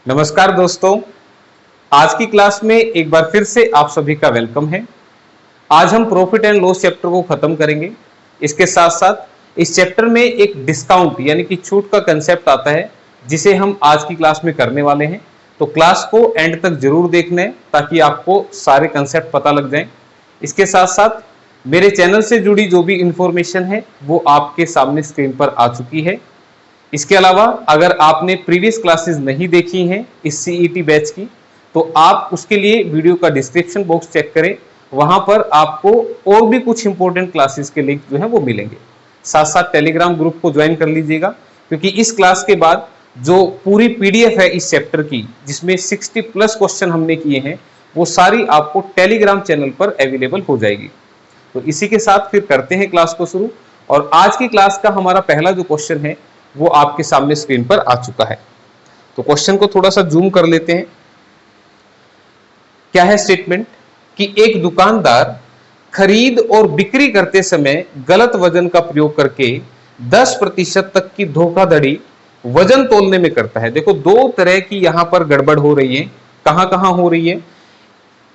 नमस्कार दोस्तों, आज की क्लास में एक बार फिर से आप सभी का वेलकम है। आज हम प्रॉफिट एंड लॉस चैप्टर को खत्म करेंगे। इसके साथ साथ इस चैप्टर में एक डिस्काउंट यानी कि छूट का कंसेप्ट आता है, जिसे हम आज की क्लास में करने वाले हैं। तो क्लास को एंड तक जरूर देखना है ताकि आपको सारे कंसेप्ट पता लग जाएं। इसके साथ साथ मेरे चैनल से जुड़ी जो भी इंफॉर्मेशन है वो आपके सामने स्क्रीन पर आ चुकी है। इसके अलावा अगर आपने प्रीवियस क्लासेस नहीं देखी हैं इस सीईटी बैच की, तो आप उसके लिए वीडियो का डिस्क्रिप्शन बॉक्स चेक करें। वहां पर आपको और भी कुछ इंपॉर्टेंट क्लासेस के लिंक जो है वो मिलेंगे। साथ साथ टेलीग्राम ग्रुप को ज्वाइन कर लीजिएगा, क्योंकि इस क्लास के बाद जो पूरी पीडीएफ है इस चैप्टर की, जिसमें 60+ क्वेश्चन हमने किए हैं, वो सारी आपको टेलीग्राम चैनल पर अवेलेबल हो जाएगी। तो इसी के साथ फिर करते हैं क्लास को शुरू। और आज की क्लास का हमारा पहला जो क्वेश्चन है वो आपके सामने स्क्रीन पर आ चुका है। तो क्वेश्चन को थोड़ा सा जूम कर लेते हैं। क्या है स्टेटमेंट कि एक दुकानदार खरीद और बिक्री करते समय गलत वजन का प्रयोग करके 10% तक की धोखाधड़ी वजन तोलने में करता है। देखो, दो तरह की यहां पर गड़बड़ हो रही है। कहां कहां हो रही है?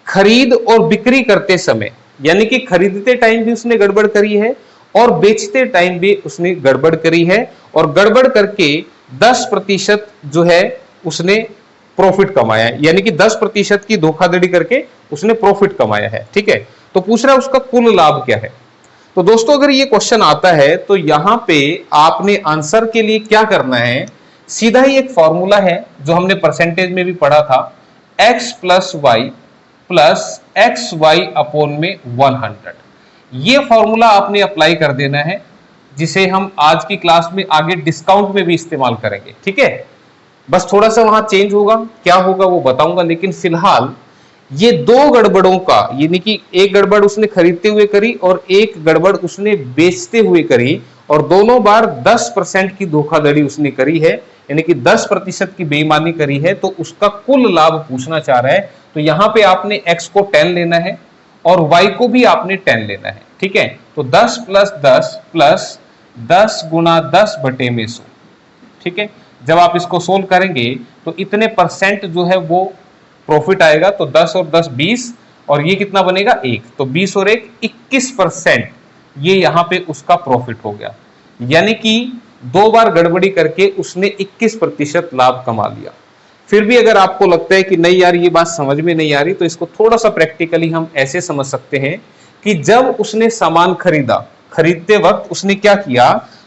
खरीद और बिक्री करते समय, यानी कि खरीदते टाइम भी उसने गड़बड़ करी है और बेचते टाइम भी उसने गड़बड़ करी है, और गड़बड़ करके 10% जो है उसने प्रॉफिट कमाया है, यानी कि 10% की धोखाधड़ी करके उसने प्रॉफिट कमाया है। ठीक है, तो पूछ रहा है उसका कुल लाभ क्या है। तो दोस्तों, अगर ये क्वेश्चन आता है तो यहां पे आपने आंसर के लिए क्या करना है, सीधा ही एक फॉर्मूला है जो हमने परसेंटेज में भी पढ़ा था, x + y + xy अपॉन में 100। ये फॉर्मूला आपने अप्लाई कर देना है, जिसे हम आज की क्लास में आगे डिस्काउंट में भी इस्तेमाल करेंगे। ठीक है, बस थोड़ा सा वहां चेंज होगा, क्या होगा वो बताऊंगा। लेकिन फिलहाल ये दो गड़बड़ों का, यानी कि एक गड़बड़ उसने खरीदते हुए करी और एक गड़बड़ उसने बेचते हुए करी, और दोनों बार 10% की धोखाधड़ी उसने करी है, यानी कि 10% की बेईमानी करी है। तो उसका कुल लाभ पूछना चाह रहा है। तो यहां पे आपने x को 10 लेना है और y को भी आपने 10 लेना है। ठीक है, तो 10 + 10 + 10 × 10/100। ठीक है, जब आप इसको सोल्व करेंगे तो इतने परसेंट जो है वो प्रॉफिट आएगा। तो 10 और 10 20, और ये कितना बनेगा 1। तो 20 और 1 21%, ये यहां पे उसका प्रॉफिट हो गया। यानी कि दो बार गड़बड़ी करके उसने 21% लाभ कमा लिया। फिर भी अगर आपको लगता है कि नहीं यार ये बात समझ में नहीं आ रही, तो इसको थोड़ा सा प्रैक्टिकली हम ऐसे समझ सकते हैं कि जब उसने सामान खरीदा, खरीदते वक्त उसने क्या किया,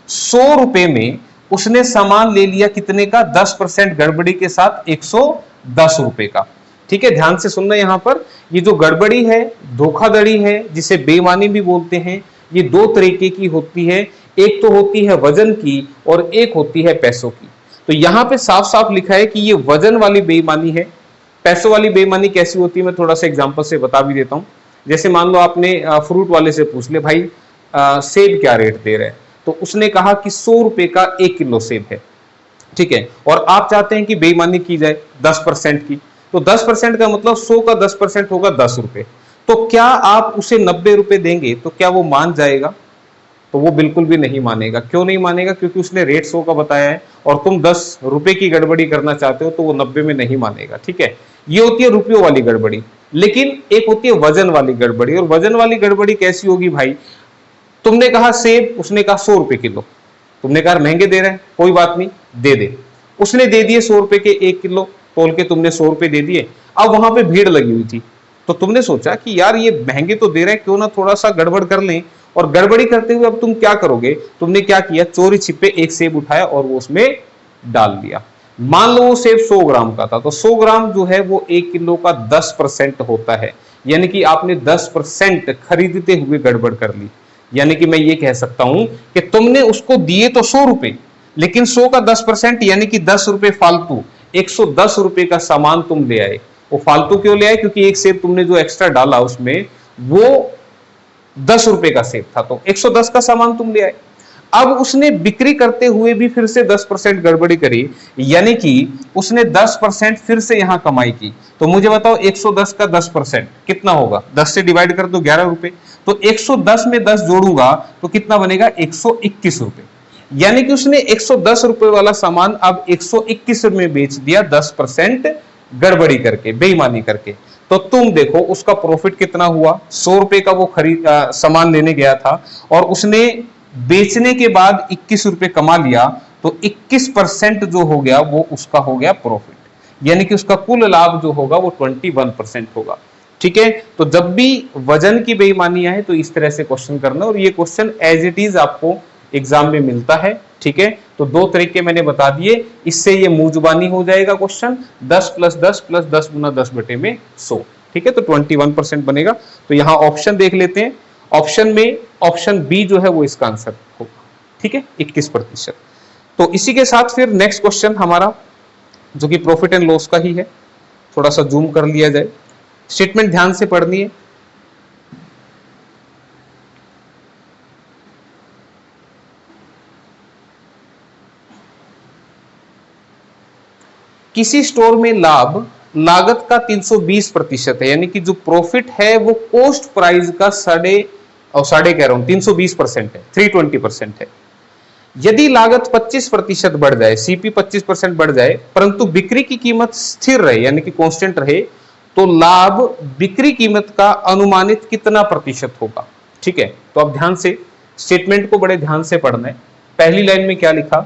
100 रुपए में उसने सामान ले लिया कितने का, 10% गड़बड़ी के साथ 110 रुपए का। ठीक है, ध्यान से सुनना। यहां पर ये जो गड़बड़ी है, धोखाधड़ी है, जिसे बेईमानी भी बोलते हैं, ये दो तरीके की होती है। एक तो होती है वजन की और एक होती है पैसों की। तो यहां पे साफ साफ लिखा है कि ये वजन वाली बेईमानी है। पैसों वाली बेईमानी कैसी होती है, मैं थोड़ा सा एग्जांपल से बता भी देता हूं। जैसे मान लो आपने फ्रूट वाले से पूछ ले, भाई सेब क्या रेट दे रहे हैं, तो उसने कहा कि 100 रुपए का 1 किलो सेब है। ठीक है, और आप चाहते हैं कि बेईमानी की जाए 10% की। तो 10% का मतलब 100 का 10% होगा 10 रुपए। तो क्या आप उसे 90 रुपए देंगे तो क्या वो मान जाएगा? तो वो बिल्कुल भी नहीं मानेगा। क्यों नहीं मानेगा? क्योंकि उसने रेट 100 का बताया है और तुम 10 रुपए की गड़बड़ी करना चाहते हो, तो वो 90 में नहीं मानेगा। ठीक है, ये होती है रुपयों वाली गड़बड़ी। लेकिन एक होती है वजन वाली गड़बड़ी। और वजन वाली गड़बड़ी कैसी होगी भाई, तुमने कहा सेब, उसने कहा 100 रुपए किलो। तुमने कहा महंगे दे रहे हैं, कोई बात नहीं दे दे। उसने दे दिए 100 रुपए के 1 किलो, तोल के तुमने 100 रुपए दे दिए। अब वहां पे भीड़ लगी हुई थी, तो तुमने सोचा कि यार ये महंगे तो दे रहे हैं, क्यों ना थोड़ा सा गड़बड़ कर लें। और गड़बड़ी करते हुए अब तुम क्या करोगे, तुमने क्या किया, चोरी छिपे एक सेब उठाया और वो उसमें डाल दिया। मान लो वो सेब 100 ग्राम का था, तो 100 ग्राम जो है वो 1 किलो का 10% होता है। यानी कि आपने 10% खरीदते हुए गड़बड़ कर ली। यानी कि मैं ये कह सकता हूं कि तुमने उसको दिए तो 100 रुपए, लेकिन 100 का 10% यानी कि 10 रुपए फालतू, 110 रुपए का सामान तुम ले आए। वो फालतू क्यों ले आए? क्योंकि एक सेब तुमने जो एक्स्ट्रा डाला उसमें वो 10 रुपए का सेब था, तो 110 का सामान तुम ले आए। अब उसने बिक्री करते हुए भी फिर से 10% गड़बड़ी करी, यानी कि उसने 10% फिर से यहां कमाई की। तो मुझे बताओ 110 का 10% कितना होगा? 10 से डिवाइड कर दो 11 रुपए। तो 110 में 10 जोड़ूंगा तो कितना बनेगा? 121 रुपए। यानी कि उसने 110 रुपए वाला सामान अब 121 में बेच दिया 10% गड़बड़ी करके, बेईमानी करके। तो तुम देखो उसका प्रॉफिट कितना हुआ, 100 रुपए का वो खरीद सामान लेने गया था और उसने बेचने के बाद 21 रुपए कमा लिया, तो 21% जो हो गया वो उसका हो गया प्रॉफिट, यानी कि उसका कुल लाभ जो होगा वो 21% होगा। ठीक है, तो जब भी वजन की बेईमानी आए तो इस तरह से क्वेश्चन करना, और ये क्वेश्चन एज इट इज आपको एग्जाम में मिलता है। ठीक है, तो दो तरीके मैंने बता दिए, इससे ये मुंह जुबानी हो जाएगा क्वेश्चन, 10 + 10 + 10 × 10/100। ठीक है, तो 21% बनेगा। तो यहां ऑप्शन देख लेते हैं, ऑप्शन में ऑप्शन बी जो है वो इसका आंसर होगा। ठीक है, 21%। तो इसी के साथ फिर नेक्स्ट क्वेश्चन हमारा जो कि प्रॉफिट एंड लॉस का ही है, थोड़ा सा जूम कर लिया जाए, स्टेटमेंट ध्यान से पढ़नी है। किसी स्टोर में लाभ लागत का 320% है, यानी कि जो प्रॉफिट है वो कॉस्ट प्राइस का साढ़े कह रहा हूं 320% है, 320% है। यदि लागत 25% बढ़ जाए, सीपी 25% बढ़ जाए, परंतु बिक्री की कीमत स्थिर रहे यानी कि कांस्टेंट रहे, तो लाभ बिक्री कीमत का अनुमानित कितना प्रतिशत होगा। ठीक है, तो अब ध्यान से स्टेटमेंट को बड़े ध्यान से पढ़ना है। पहली लाइन में क्या लिखा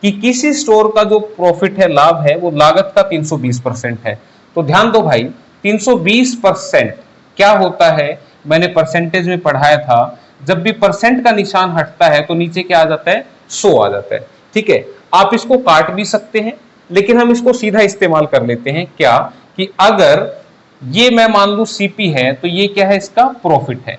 कि किसी स्टोर का जो प्रॉफिट है, लाभ है, वो लागत का 320% है। तो ध्यान दो भाई, 320% क्या होता है, मैंने परसेंटेज में पढ़ाया था, जब भी परसेंट का निशान हटता है तो नीचे क्या आ जाता है, 100 आ जाता है। ठीक है, आप इसको काट भी सकते हैं, लेकिन हम इसको सीधा इस्तेमाल कर लेते हैं। क्या कि अगर ये मैं मान लू सीपी है, तो ये क्या है, इसका प्रॉफिट है।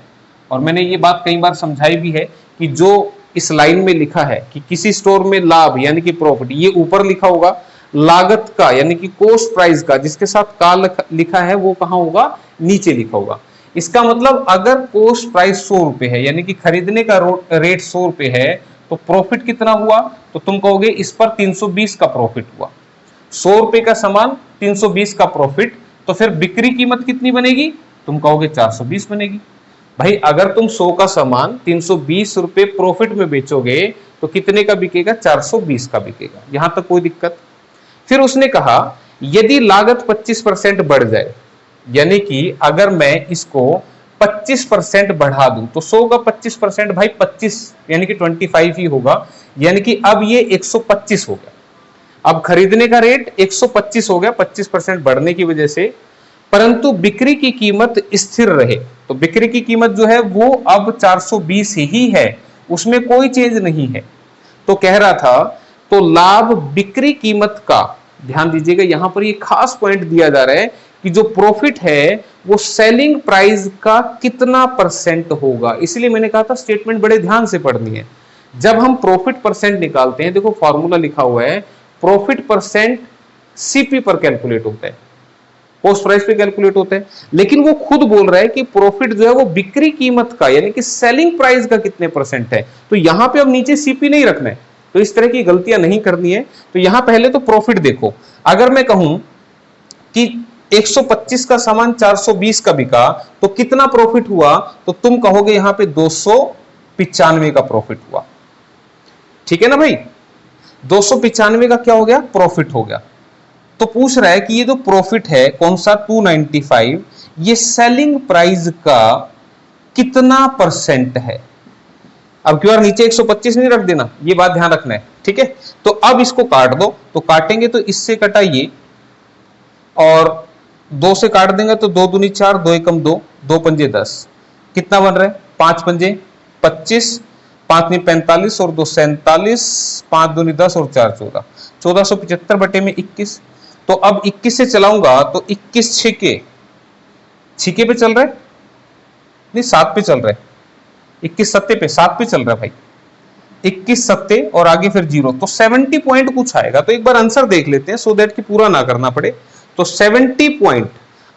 और मैंने ये बात कई बार समझाई भी है कि जो इस लाइन में लिखा है कि किसी स्टोर में लाभ यानी कि प्रॉफिट, ये ऊपर लिखा होगा, लागत का यानी कि कॉस्ट प्राइस का जिसके साथ का लिखा है वो कहां होगा, नीचे लिखा होगा। इसका मतलब अगर कॉस्ट प्राइस 100 रुपए है, यानी कि खरीदने का रेट 100 रुपए है, तो प्रॉफिट कितना हुआ, तो तुम कहोगे इस पर 320 का प्रॉफिट हुआ। 100 रुपए का सामान, 320 का प्रॉफिट, तो फिर बिक्री कीमत कितनी बनेगी, तुम कहोगे 420 बनेगी। भाई अगर तुम 100 का सामान 320 रुपए प्रॉफिट में बेचोगे तो कितने का बिकेगा, 420 का बिकेगा। यहां तक कोई दिक्कत। फिर उसने कहा यदि लागत 25% बढ़ जाए, यानी कि अगर मैं इसको 25% बढ़ा दूं, तो 100 का 25% भाई 25 यानी कि 25 ही होगा, यानी कि अब ये 125 हो गया। अब खरीदने का रेट 125 हो गया 25% बढ़ने की वजह से, परंतु बिक्री की कीमत स्थिर रहे, तो बिक्री की कीमत जो है वो अब 420 ही है, उसमें कोई चेंज नहीं है। तो कह रहा था तो लाभ बिक्री कीमत का, ध्यान दीजिएगा यहां पर ये खास पॉइंट दिया जा रहा है कि जो प्रॉफिट है वो सेलिंग प्राइस का कितना परसेंट होगा। इसलिए मैंने कहा था स्टेटमेंट बड़े ध्यान से पढ़नी है। जब हम प्रॉफिट परसेंट निकालते हैं, देखो फॉर्मूला लिखा हुआ है, प्रॉफिट परसेंट सीपी पर कैलकुलेट होता है, कॉस्ट प्राइस पे कैलकुलेट होता है, लेकिन वो खुद बोल रहा है कि प्रॉफिट जो है वो बिक्री कीमत का यानी कि सेलिंग प्राइस का कितने परसेंट है। तो यहां पे अब नीचे सीपी नहीं रखना है, तो इस तरह की गलतियां नहीं करनी है। तो यहां पहले तो प्रॉफिट देखो, अगर मैं कहूं कि 125 का सामान 420 का बिका तो कितना प्रॉफिट हुआ, तो तुम कहोगे यहां पे 295 का प्रॉफिट हुआ। ठीक है ना भाई, 295 का क्या हो गया, प्रॉफिट हो गया। तो पूछ रहा है कि ये जो प्रॉफिट है कौन सा 295, ये सेलिंग प्राइस का कितना परसेंट है। अब क्यों नीचे 125 नहीं रख देना, ये बात ध्यान रखना है। ठीक है, तो अब इसको काट दो, तो काटेंगे तो इससे कटा ये और 2 से काट देंगे तो 2 दूनी 4, 2 एकम 2, 2 पंजे 10, कितना बन रहा है, 5 पंजे 25, 5 नहीं 45 और 2 47, 5 दूनी 10 और 4 14, 1475 बटे में 21। तो अब 21 से चलाऊंगा तो 21 छिके पे चल रहा है, नहीं 7 पे चल रहा है, 21 सत्ते पे 7 पे चल रहा है भाई, 21 सत्ते और आगे फिर 0, तो 70 पॉइंट कुछ आएगा। तो एक बार आंसर देख लेते हैं सो दैट कि पूरा ना करना पड़े। तो 70 पॉइंट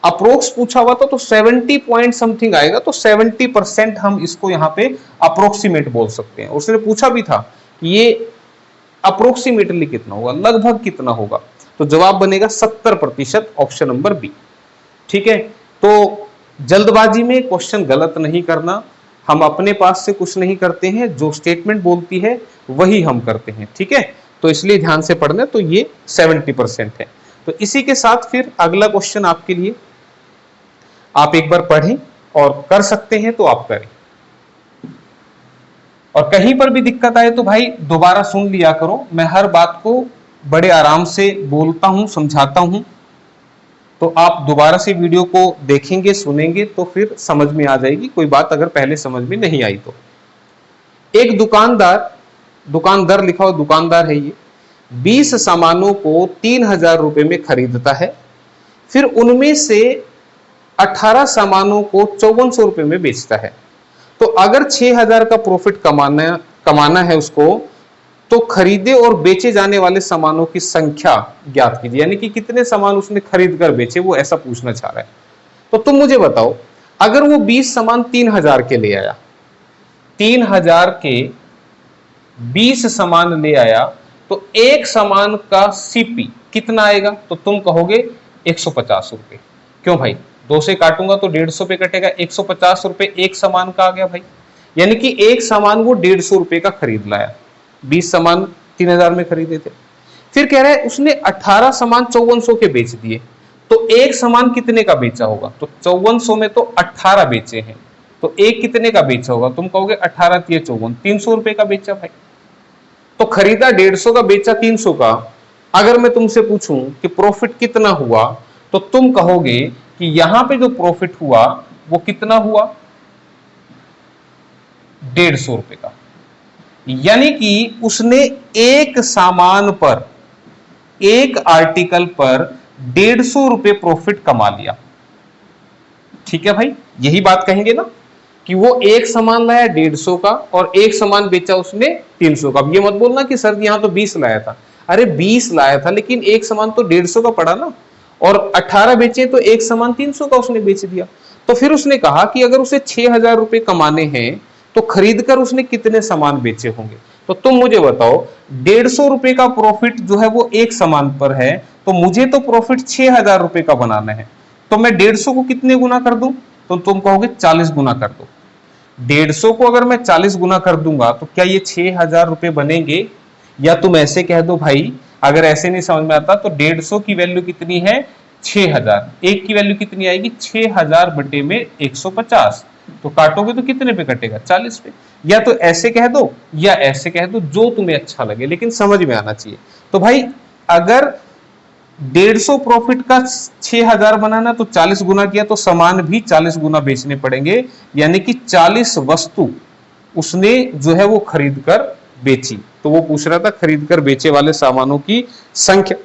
अप्रोक्स पूछा हुआ था, तो 70 पॉइंट समथिंग आएगा। तो 70% हम इसको यहाँ पे अप्रोक्सीमेट बोल सकते हैं। उसने पूछा भी था कि ये अप्रोक्सीमेटली कितना होगा, लगभग कितना होगा, तो जवाब बनेगा 70%, ऑप्शन नंबर बी। ठीक है, तो जल्दबाजी में क्वेश्चन गलत नहीं करना, हम अपने पास से कुछ नहीं करते हैं, जो स्टेटमेंट बोलती है वही हम करते हैं, ठीक है। तो इसलिए ध्यान से पढ़ना। तो ये 70% है। तो इसी के साथ फिर अगला क्वेश्चन आपके लिए, आप एक बार पढ़ें और कर सकते हैं तो आप करें, और कहीं पर भी दिक्कत आए तो भाई दोबारा सुन लिया करो। मैं हर बात को बड़े आराम से बोलता हूं, समझाता हूं, तो आप दोबारा से वीडियो को देखेंगे, सुनेंगे तो फिर समझ में आ जाएगी। कोई बात अगर पहले समझ में नहीं आई तो। एक दुकानदार लिखा हुआ दुकानदार है ये, 20 सामानों को 3000 रुपए में खरीदता है, फिर उनमें से 18 सामानों को 5400 रुपए में बेचता है। तो अगर 6000 का प्रॉफिट कमाना है उसको, तो खरीदे और बेचे जाने वाले सामानों की संख्या ज्ञात कीजिए। यानी कि कितने सामान उसने खरीद कर बेचे, वो ऐसा पूछना चाह रहा है। तो तुम मुझे बताओ, अगर वो 20 सामान 3000 के ले आया, 3000 के 20 सामान ले आया, तो एक सामान का सीपी कितना आएगा? तो तुम कहोगे 150 रुपए। क्यों भाई? 2 से काटूंगा तो 150 पे कटेगा, 150 रुपए एक सामान का आ गया भाई। यानी कि एक सामान वो 150 रुपए का खरीद लाया, 20 सामान 3000 में खरीदे थे। फिर कह रहा है उसने 18 सामान 5400 के बेच दिए, तो एक सामान कितने का बेचा होगा? तो 5400 में तो 18 बेचे हैं, तो एक कितने का बेचा होगा? तुम कहोगे 18 × 54, 300 रुपए का बेचा भाई। तो खरीदा 150 का, बेचा 300 का। अगर मैं तुमसे पूछूं कि प्रॉफिट कितना हुआ, तो तुम कहोगे कि यहां पे जो प्रॉफिट हुआ वो कितना हुआ? 150 रुपए का। यानी कि उसने एक सामान पर, एक आर्टिकल पर 150 रुपए प्रॉफिट कमा लिया। ठीक है भाई, यही बात कहेंगे ना कि वो एक सामान लाया 150 का और एक सामान बेचा उसने 300 का। अब ये मत बोलना कि सर यहां तो 20 लाया था। अरे 20 लाया था, लेकिन एक सामान तो 150 का पड़ा ना, और 18 बेचे तो एक सामान 300 का उसने बेच दिया। तो फिर उसने कहा कि अगर उसे 6000 रुपए कमाने हैं तो खरीदकर उसने कितने सामान बेचे होंगे? तो तुम मुझे बताओ, 150 रुपए का प्रॉफिट जो है वो एक सामान पर है, तो मुझे तो प्रॉफिट 6000 रुपए का बनाना है। तो मैं 150 को कितने गुना कर दूं? तो तुम कहोगे 40 गुना कर दो। 150 को अगर मैं 40 गुना कर दूंगा तो क्या ये 6000 रुपए बनेंगे? या तुम ऐसे कह दो भाई, अगर ऐसे नहीं समझ में आता तो 150 की वैल्यू कितनी है? 6000। एक की वैल्यू कितनी आएगी? 6000 बटे में 150। तो काटोगे तो कितने पे कटेगा? 40 पे। या तो ऐसे कह दो या ऐसे कह दो, जो तुम्हें अच्छा लगे, लेकिन समझ में आना चाहिए। तो भाई अगर 150 प्रॉफिट का 6000 बनाना तो 40 गुना किया, तो सामान भी 40 गुना बेचने पड़ेंगे। यानी कि 40 वस्तु उसने जो है वो खरीद कर बेची। तो वो पूछ रहा था खरीद कर बेचे वाले सामानों की संख्या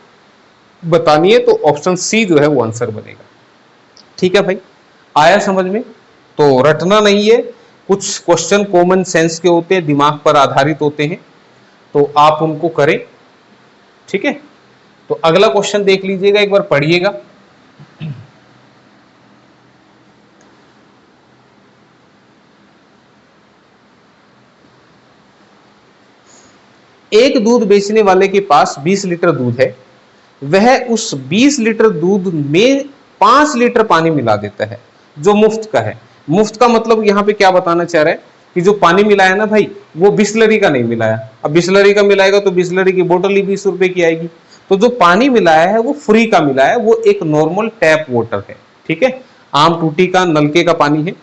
बतानी है, तो ऑप्शन सी जो है वो आंसर बनेगा। ठीक है भाई, आया समझ में? तो रटना नहीं है, कुछ क्वेश्चन कॉमन सेंस के होते हैं, दिमाग पर आधारित होते हैं, तो आप उनको करें। ठीक है, तो अगला क्वेश्चन देख लीजिएगा, एक बार पढ़िएगा। एक दूध बेचने वाले के पास 20 लीटर दूध है, वह उस 20 लीटर दूध में 5 लीटर पानी मिला देता है जो मुफ्त का है। मुफ्त का मतलब यहां पे क्या बताना चाह रहा है कि जो पानी मिलाया ना भाई, वो बिस्लरी का नहीं मिलाया। अब बिस्लरी का मिलाएगा तो बिस्लरी की बोतल ही 20 रुपए की आएगी। तो जो पानी मिलाया है वो फ्री का मिलाया है, वो एक नॉर्मल टैप वाटर है। ठीक है, आम टूटी का, नलके का पानी है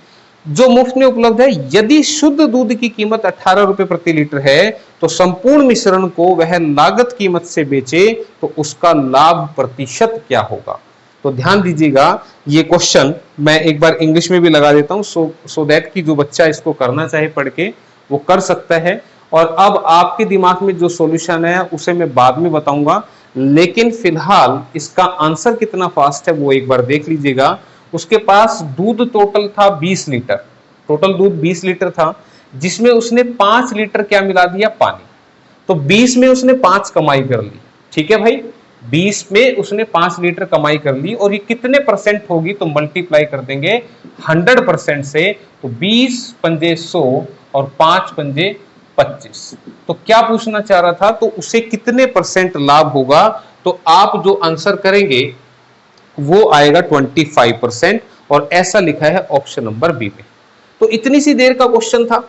जो मुफ्त में उपलब्ध है। यदि शुद्ध दूध की कीमत 18 रुपए प्रति लीटर है, तो संपूर्ण मिश्रण को वह लागत कीमत से बेचे तो उसका लाभ प्रतिशत क्या होगा? तो ध्यान दीजिएगा, ये क्वेश्चन मैं एक बार इंग्लिश में भी लगा देता हूं, सो दैट कि जो बच्चा इसको करना चाहे पढ़ के वो कर सकता है। और अब आपके दिमाग में जो सॉल्यूशन है उसे मैं बाद में बताऊंगा, लेकिन फिलहाल इसका आंसर कितना फास्ट है वो एक बार देख लीजिएगा। उसके पास दूध टोटल था 20 लीटर, टोटल दूध 20 लीटर था, जिसमें उसने 5 लीटर क्या मिला दिया? पानी। तो 20 में उसने 5 कमाई कर ली। ठीक है भाई, 20 में उसने 5 लीटर कमाई कर ली, और ये कितने परसेंट होगी? तो मल्टीप्लाई कर देंगे 100% से। तो 20 पंजे 100 और 5 पंजे 25। तो क्या पूछना चाह रहा था? तो उसे कितने परसेंट लाभ होगा? तो आप जो आंसर करेंगे वो आएगा 25%, और ऐसा लिखा है ऑप्शन नंबर बी में। तो इतनी सी देर का क्वेश्चन था,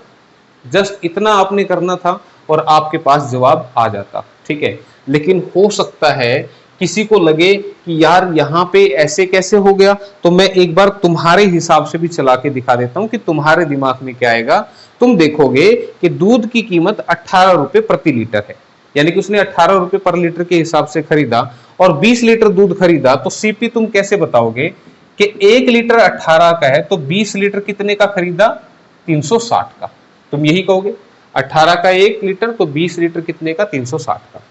जस्ट इतना आपने करना था और आपके पास जवाब आ जाता, ठीक है। लेकिन हो सकता है किसी को लगे कि यार यहाँ पे ऐसे कैसे हो गया, तो मैं एक बार तुम्हारे हिसाब से भी चला के दिखा देता हूं कि तुम्हारे दिमाग में क्या आएगा। तुम देखोगे कि दूध की कीमत 18 रुपए प्रति लीटर है, यानी कि उसने 18 रुपए पर लीटर के हिसाब से खरीदा और 20 लीटर दूध खरीदा, तो सीपी तुम कैसे बताओगे कि 1 लीटर 18 का है तो 20 लीटर कितने का खरीदा, 360 का। तुम यही कहोगे, 18 का 1 लीटर तो 20 लीटर कितने का, 360 का।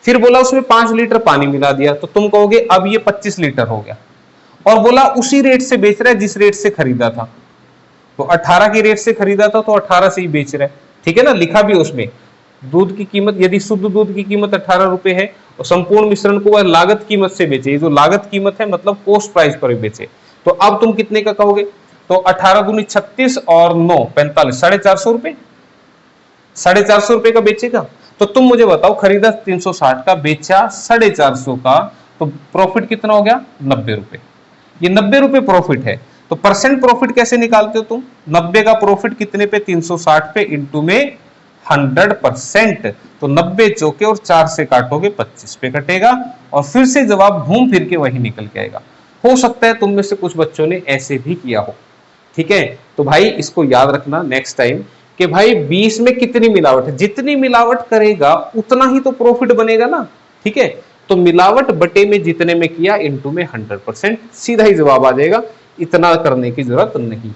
फिर बोला उसमें 5 लीटर पानी मिला दिया, तो तुम कहोगे अब ये 25 लीटर हो गया। और बोला उसी रेट से बेच रहा है जिस रेट से खरीदा था, तो 18 की रेट से खरीदा था तो 18 से ही बेच रहा है, ठीक है ना। लिखा भी उसमें दूध की कीमत, यदि शुद्ध दूध की कीमत 18 रुपए है और संपूर्ण मिश्रण को वह लागत कीमत से बेचे, जो लागत कीमत है मतलब कॉस्ट प्राइस पर बेचे, तो अब तुम कितने का कहोगे, तो 18 दूनी 36 और 9 45, 450 रुपए, 450 रुपए का बेचेगा। तो तुम मुझे बताओ, खरीदा 360 का, बेचा 450 का, तो प्रॉफिट कितना हो गया, 90 रुपए। ये 90 रुपए प्रॉफिट है। तो परसेंट प्रॉफिट कैसे निकालते हो तुम, 90 का प्रॉफिट कितने पे, 360 पे, इंटू में 100%, तो 90 चौके और 4 से काटोगे 25 पे कटेगा, और फिर से जवाब घूम फिर के वही निकल के आएगा। हो सकता है तुम में से कुछ बच्चों ने ऐसे भी किया हो, ठीक है। तो भाई इसको याद रखना नेक्स्ट टाइम कि भाई 20 में कितनी मिलावट है, जितनी मिलावट करेगा उतना ही तो प्रॉफिट बनेगा ना, ठीक है। तो मिलावट बटे में जितने में किया इंटू में 100%, सीधा ही जवाब आ जाएगा, इतना करने की जरूरत नहीं है,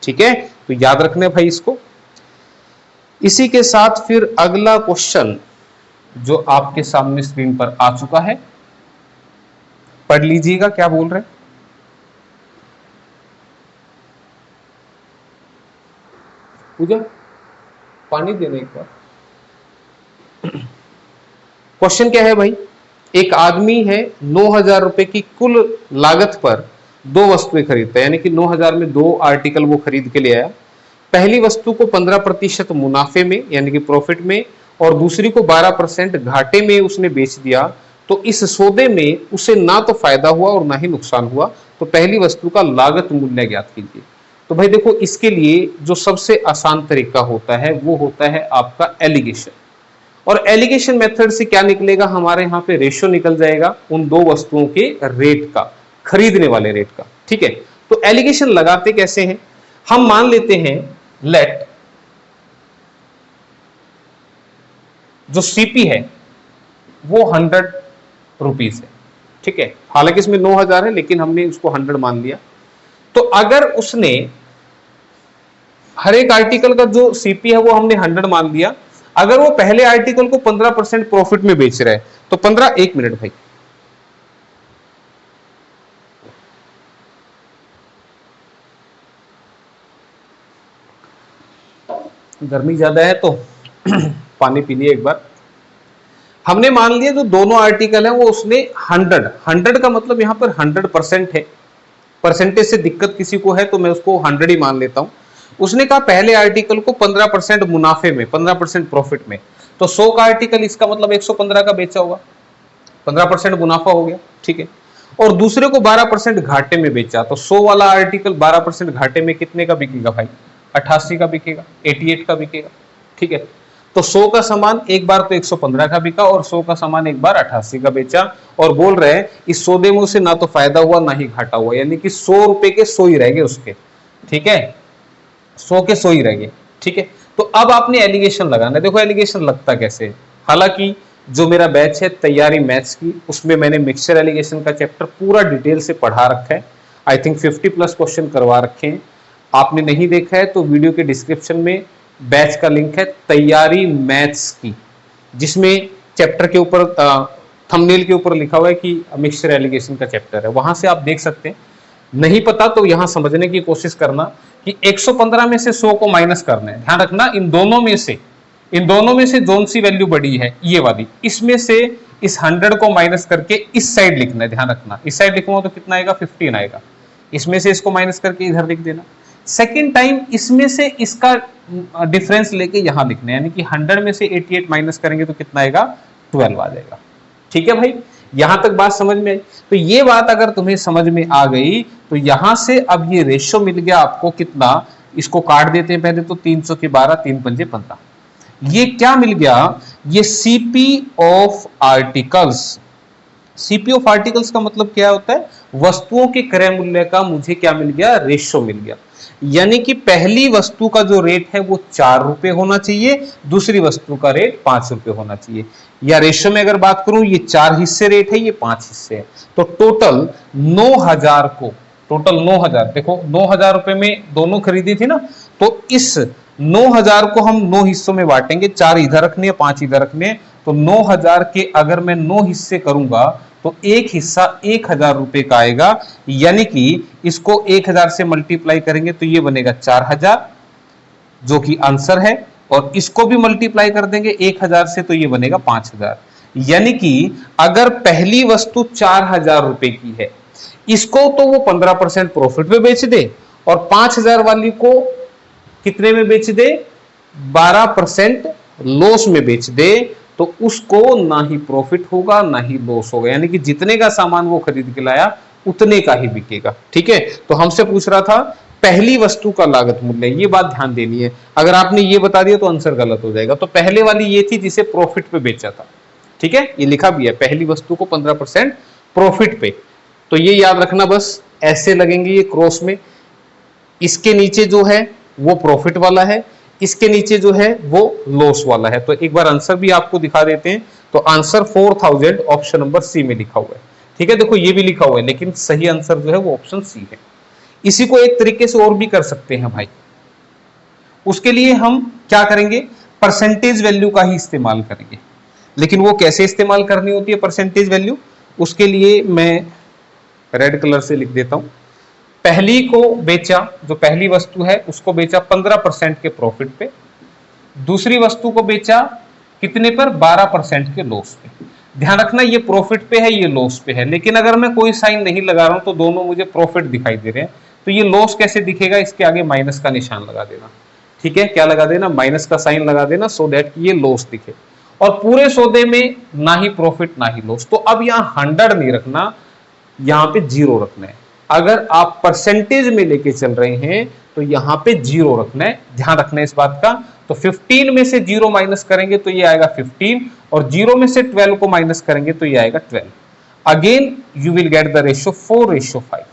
ठीक है। तो याद रखने भाई इसको। इसी के साथ फिर अगला क्वेश्चन जो आपके सामने स्क्रीन पर आ चुका है, पढ़ लीजिएगा क्या बोल रहे हैं। पूजा पानी देने एक बार। क्वेश्चन क्या है भाई, एक आदमी है 9,000 रुपए की कुल लागत पर 2 वस्तुएं खरीदता है, यानी कि 9,000 में 2 आर्टिकल वो खरीद के ले आया। पहली वस्तु को 15% मुनाफे में यानी कि प्रॉफिट में और दूसरी को 12% घाटे में उसने बेच दिया, तो इस सौदे में उसे ना तो फायदा हुआ और ना ही नुकसान हुआ, तो पहली वस्तु का लागत मूल्य ज्ञात कीजिए। तो भाई देखो, इसके लिए जो सबसे आसान तरीका होता है वो होता है आपका एलिगेशन, और एलिगेशन मेथड से क्या निकलेगा, हमारे यहाँ पे रेशो निकल जाएगा उन 2 वस्तुओं के रेट का, खरीदने वाले रेट का, ठीक है। तो एलिगेशन लगाते कैसे हैं, हम मान लेते हैं लेट जो सीपी है वो 100 रुपीज है, ठीक है। हालांकि इसमें 9,000 है लेकिन हमने उसको 100 मान लिया। तो अगर उसने हर एक आर्टिकल का जो सीपी है वो हमने 100 मान लिया, अगर वो पहले आर्टिकल को 15% प्रॉफिट में बेच रहा है, तो 15 1 मिनट भाई, गर्मी ज्यादा है तो पानी पी लिए एक बार। हमने मान लिया जो दोनों आर्टिकल है वो उसने 100 का मतलब यहां पर 100% है, परसेंटेज से दिक्कत किसी को है तो मैं उसको 100 ही मान लेता हूं। उसने कहा पहले आर्टिकल को 15% मुनाफे में, 15% प्रॉफिट में, तो 100 का आर्टिकल इसका मतलब 115 का बेचा होगा, 15% मुनाफा हो गया, ठीक है। और दूसरे को 12% घाटे में बेचा, तो 100 वाला आर्टिकल 12% घाटे में कितने का बिकेगा भाई, 88 का बिकेगा, 88 का बिकेगा, ठीक है। तो 100 का सामान एक बार तो 115 का बिका और 100 का सामान एक बार 88 का बेचा, और बोल रहे हैं इस सौदे में उसे ना तो फायदा हुआ ना ही घाटा हुआ, यानी कि 100 रुपए के 100 ही रह गए उसके, ठीक है, 100 के 100 ही रह गए, ठीक है। तो अब आपने एलिगेशन लगाना है। देखो एलिगेशन लगता कैसे, हालांकि जो मेरा बैच है तैयारी मैथ्स की, उसमें मैंने मिक्सचर एलिगेशन का चैप्टर पूरा डिटेल से पढ़ा रखा है, आई थिंक 50+ क्वेश्चन करवा रखे हैं। आपने नहीं देखा है तो वीडियो के डिस्क्रिप्शन में बैच का लिंक है तैयारी मैथ्स की, जिसमें चैप्टर के ऊपर थंबनेल के ऊपर लिखा हुआ है कि मिक्सचर एलिगेशन का चैप्टर है, वहां से आप देख सकते हैं। नहीं पता तो यहां समझने की कोशिश करना कि 115 में से 100 को माइनस करना है। ध्यान रखना इन दोनों में से कौन सी वैल्यू बड़ी है, ये वाली, इसमें से इस 100 को माइनस करके इस साइड लिखना है। ध्यान रखना इस साइड लिखूंगा तो कितना आएगा, 15 आएगा, इसमें से इसको माइनस करके इधर लिख देना। सेकेंड टाइम इसमें से इसका डिफरेंस लेके यहां लिखना है, यानी कि 100 में से 88 माइनस करेंगे तो कितना आएगा, 12 आ जाएगा, ठीक है भाई। यहां तक बात समझ में आई। तो ये बात अगर तुम्हें समझ में आ गई तो यहां से अब ये रेशो मिल गया आपको कितना, इसको काट देते हैं पहले, तो 300 के 12, 3 पंजे 15। ये क्या मिल गया, ये CP of articles. CP of articles का मतलब क्या होता है, वस्तुओं के क्रय मूल्य का मुझे क्या मिल गया, रेशो मिल गया। यानी कि पहली वस्तु का जो रेट है वो 4 रुपए होना चाहिए, दूसरी वस्तु का रेट 5 रुपए होना चाहिए। या रेशो में अगर बात करूं, ये 4 हिस्से रेट है, ये 5 हिस्से है, तो टोटल 9000 को, टोटल 9000, देखो 9000 रुपए में दोनों खरीदी थी ना, तो इस 9000 को हम 9 हिस्सों में बांटेंगे, 4 इधर रखने हैं, 5 इधर रखने हैं, तो 9000 के अगर मैं 9 हिस्से करूंगा तो एक हिस्सा 1000 रुपए का आएगा। यानी कि इसको 1000 से मल्टीप्लाई करेंगे तो ये बनेगा 4000, जो कि आंसर है, और इसको भी मल्टीप्लाई कर देंगे 1000 से तो ये बनेगा 5000। यानी कि अगर पहली वस्तु 4000 रुपए की है, इसको तो वो 15% प्रॉफिट में बेच दे, और 5000 वाली को कितने में बेच दे, 12% लॉस में बेच दे, तो उसको ना ही प्रॉफिट होगा ना ही लॉस होगा। यानी कि जितने का सामान वो खरीद के लाया उतने का ही बिकेगा। ठीक है, तो हमसे पूछ रहा था पहली वस्तु का लागत मूल्य, ये बात ध्यान देनी है। अगर आपने ये बता दिया तो आंसर गलत हो जाएगा। तो पहले वाली ये थी जिसे प्रॉफिट पे बेचा था। ठीक है, ये लिखा भी है, पहली वस्तु को 15% प्रॉफिट पे। तो ये याद रखना, बस ऐसे लगेंगे ये क्रॉस में, इसके नीचे जो है वो प्रॉफिट वाला है, इसके नीचे जो है वो लॉस वाला है। तो एक बार आंसर भी आपको दिखा देते हैं। तो आंसर 4000 ऑप्शन नंबर सी में लिखा हुआ है। ठीक है, देखो ये भी लिखा हुआ है, लेकिन सही आंसर जो है वो ऑप्शन सी है। इसी को एक तरीके से और भी कर सकते हैं भाई। उसके लिए हम क्या करेंगे, परसेंटेज वैल्यू का ही इस्तेमाल करेंगे। लेकिन वो कैसे इस्तेमाल करनी होती है परसेंटेज वैल्यू, उसके लिए मैं रेड कलर से लिख देता हूं। पहली को बेचा, जो पहली वस्तु है उसको बेचा 15% के प्रॉफिट पे, दूसरी वस्तु को बेचा कितने पर, 12% के लॉस पे। ध्यान रखना ये प्रॉफिट पे है, ये लॉस पे है, लेकिन अगर मैं कोई साइन नहीं लगा रहा हूं तो दोनों मुझे प्रॉफिट दिखाई दे रहे हैं। तो ये लॉस कैसे दिखेगा, इसके आगे माइनस का निशान लगा देना। ठीक है, क्या लगा देना, माइनस का साइन लगा देना, सो दैट ये लॉस दिखे। और पूरे सौदे में ना ही प्रॉफिट ना ही लॉस। तो अब यहाँ 100 नहीं रखना, यहाँ पे 0 रखना है। अगर आप परसेंटेज में लेके चल रहे हैं तो यहाँ पे 0 रखना है, ध्यान रखना है इस बात का। तो 15 में से 0 माइनस करेंगे तो ये आएगा 15, और 0 में से 12 को माइनस करेंगे तो ये आएगा 12। Again you will get the ratio 4:5।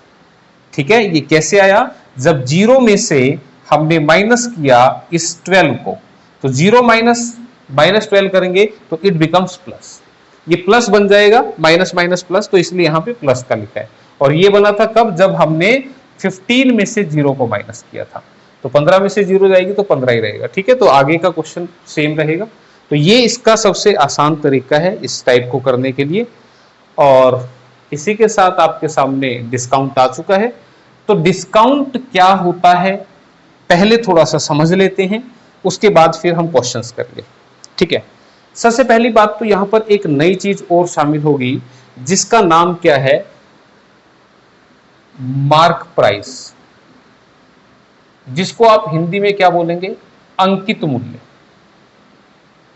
ठीक है, ये कैसे आया, जब 0 में से हमने माइनस किया इस 12 को, तो 0 माइनस 12 करेंगे तो इट बिकम्स प्लस। ये प्लस बन जाएगा, माइनस माइनस प्लस, तो इसलिए यहाँ पे प्लस का लिखा है। और ये बना था कब, जब हमने 15 में से 0 को माइनस किया था। तो 15 में से 0 जाएगी तो 15 ही रहेगा। ठीक है, तो आगे का क्वेश्चन सेम रहेगा। तो ये इसका सबसे आसान तरीका है इस टाइप को करने के लिए। और इसी के साथ आपके सामने डिस्काउंट आ चुका है। तो डिस्काउंट क्या होता है पहले थोड़ा सा समझ लेते हैं, उसके बाद फिर हम क्वेश्चंस करेंगे। ठीक है, सबसे पहली बात तो यहां पर एक नई चीज और शामिल होगी, जिसका नाम क्या है, मार्क प्राइस, जिसको आप हिंदी में क्या बोलेंगे, अंकित मूल्य।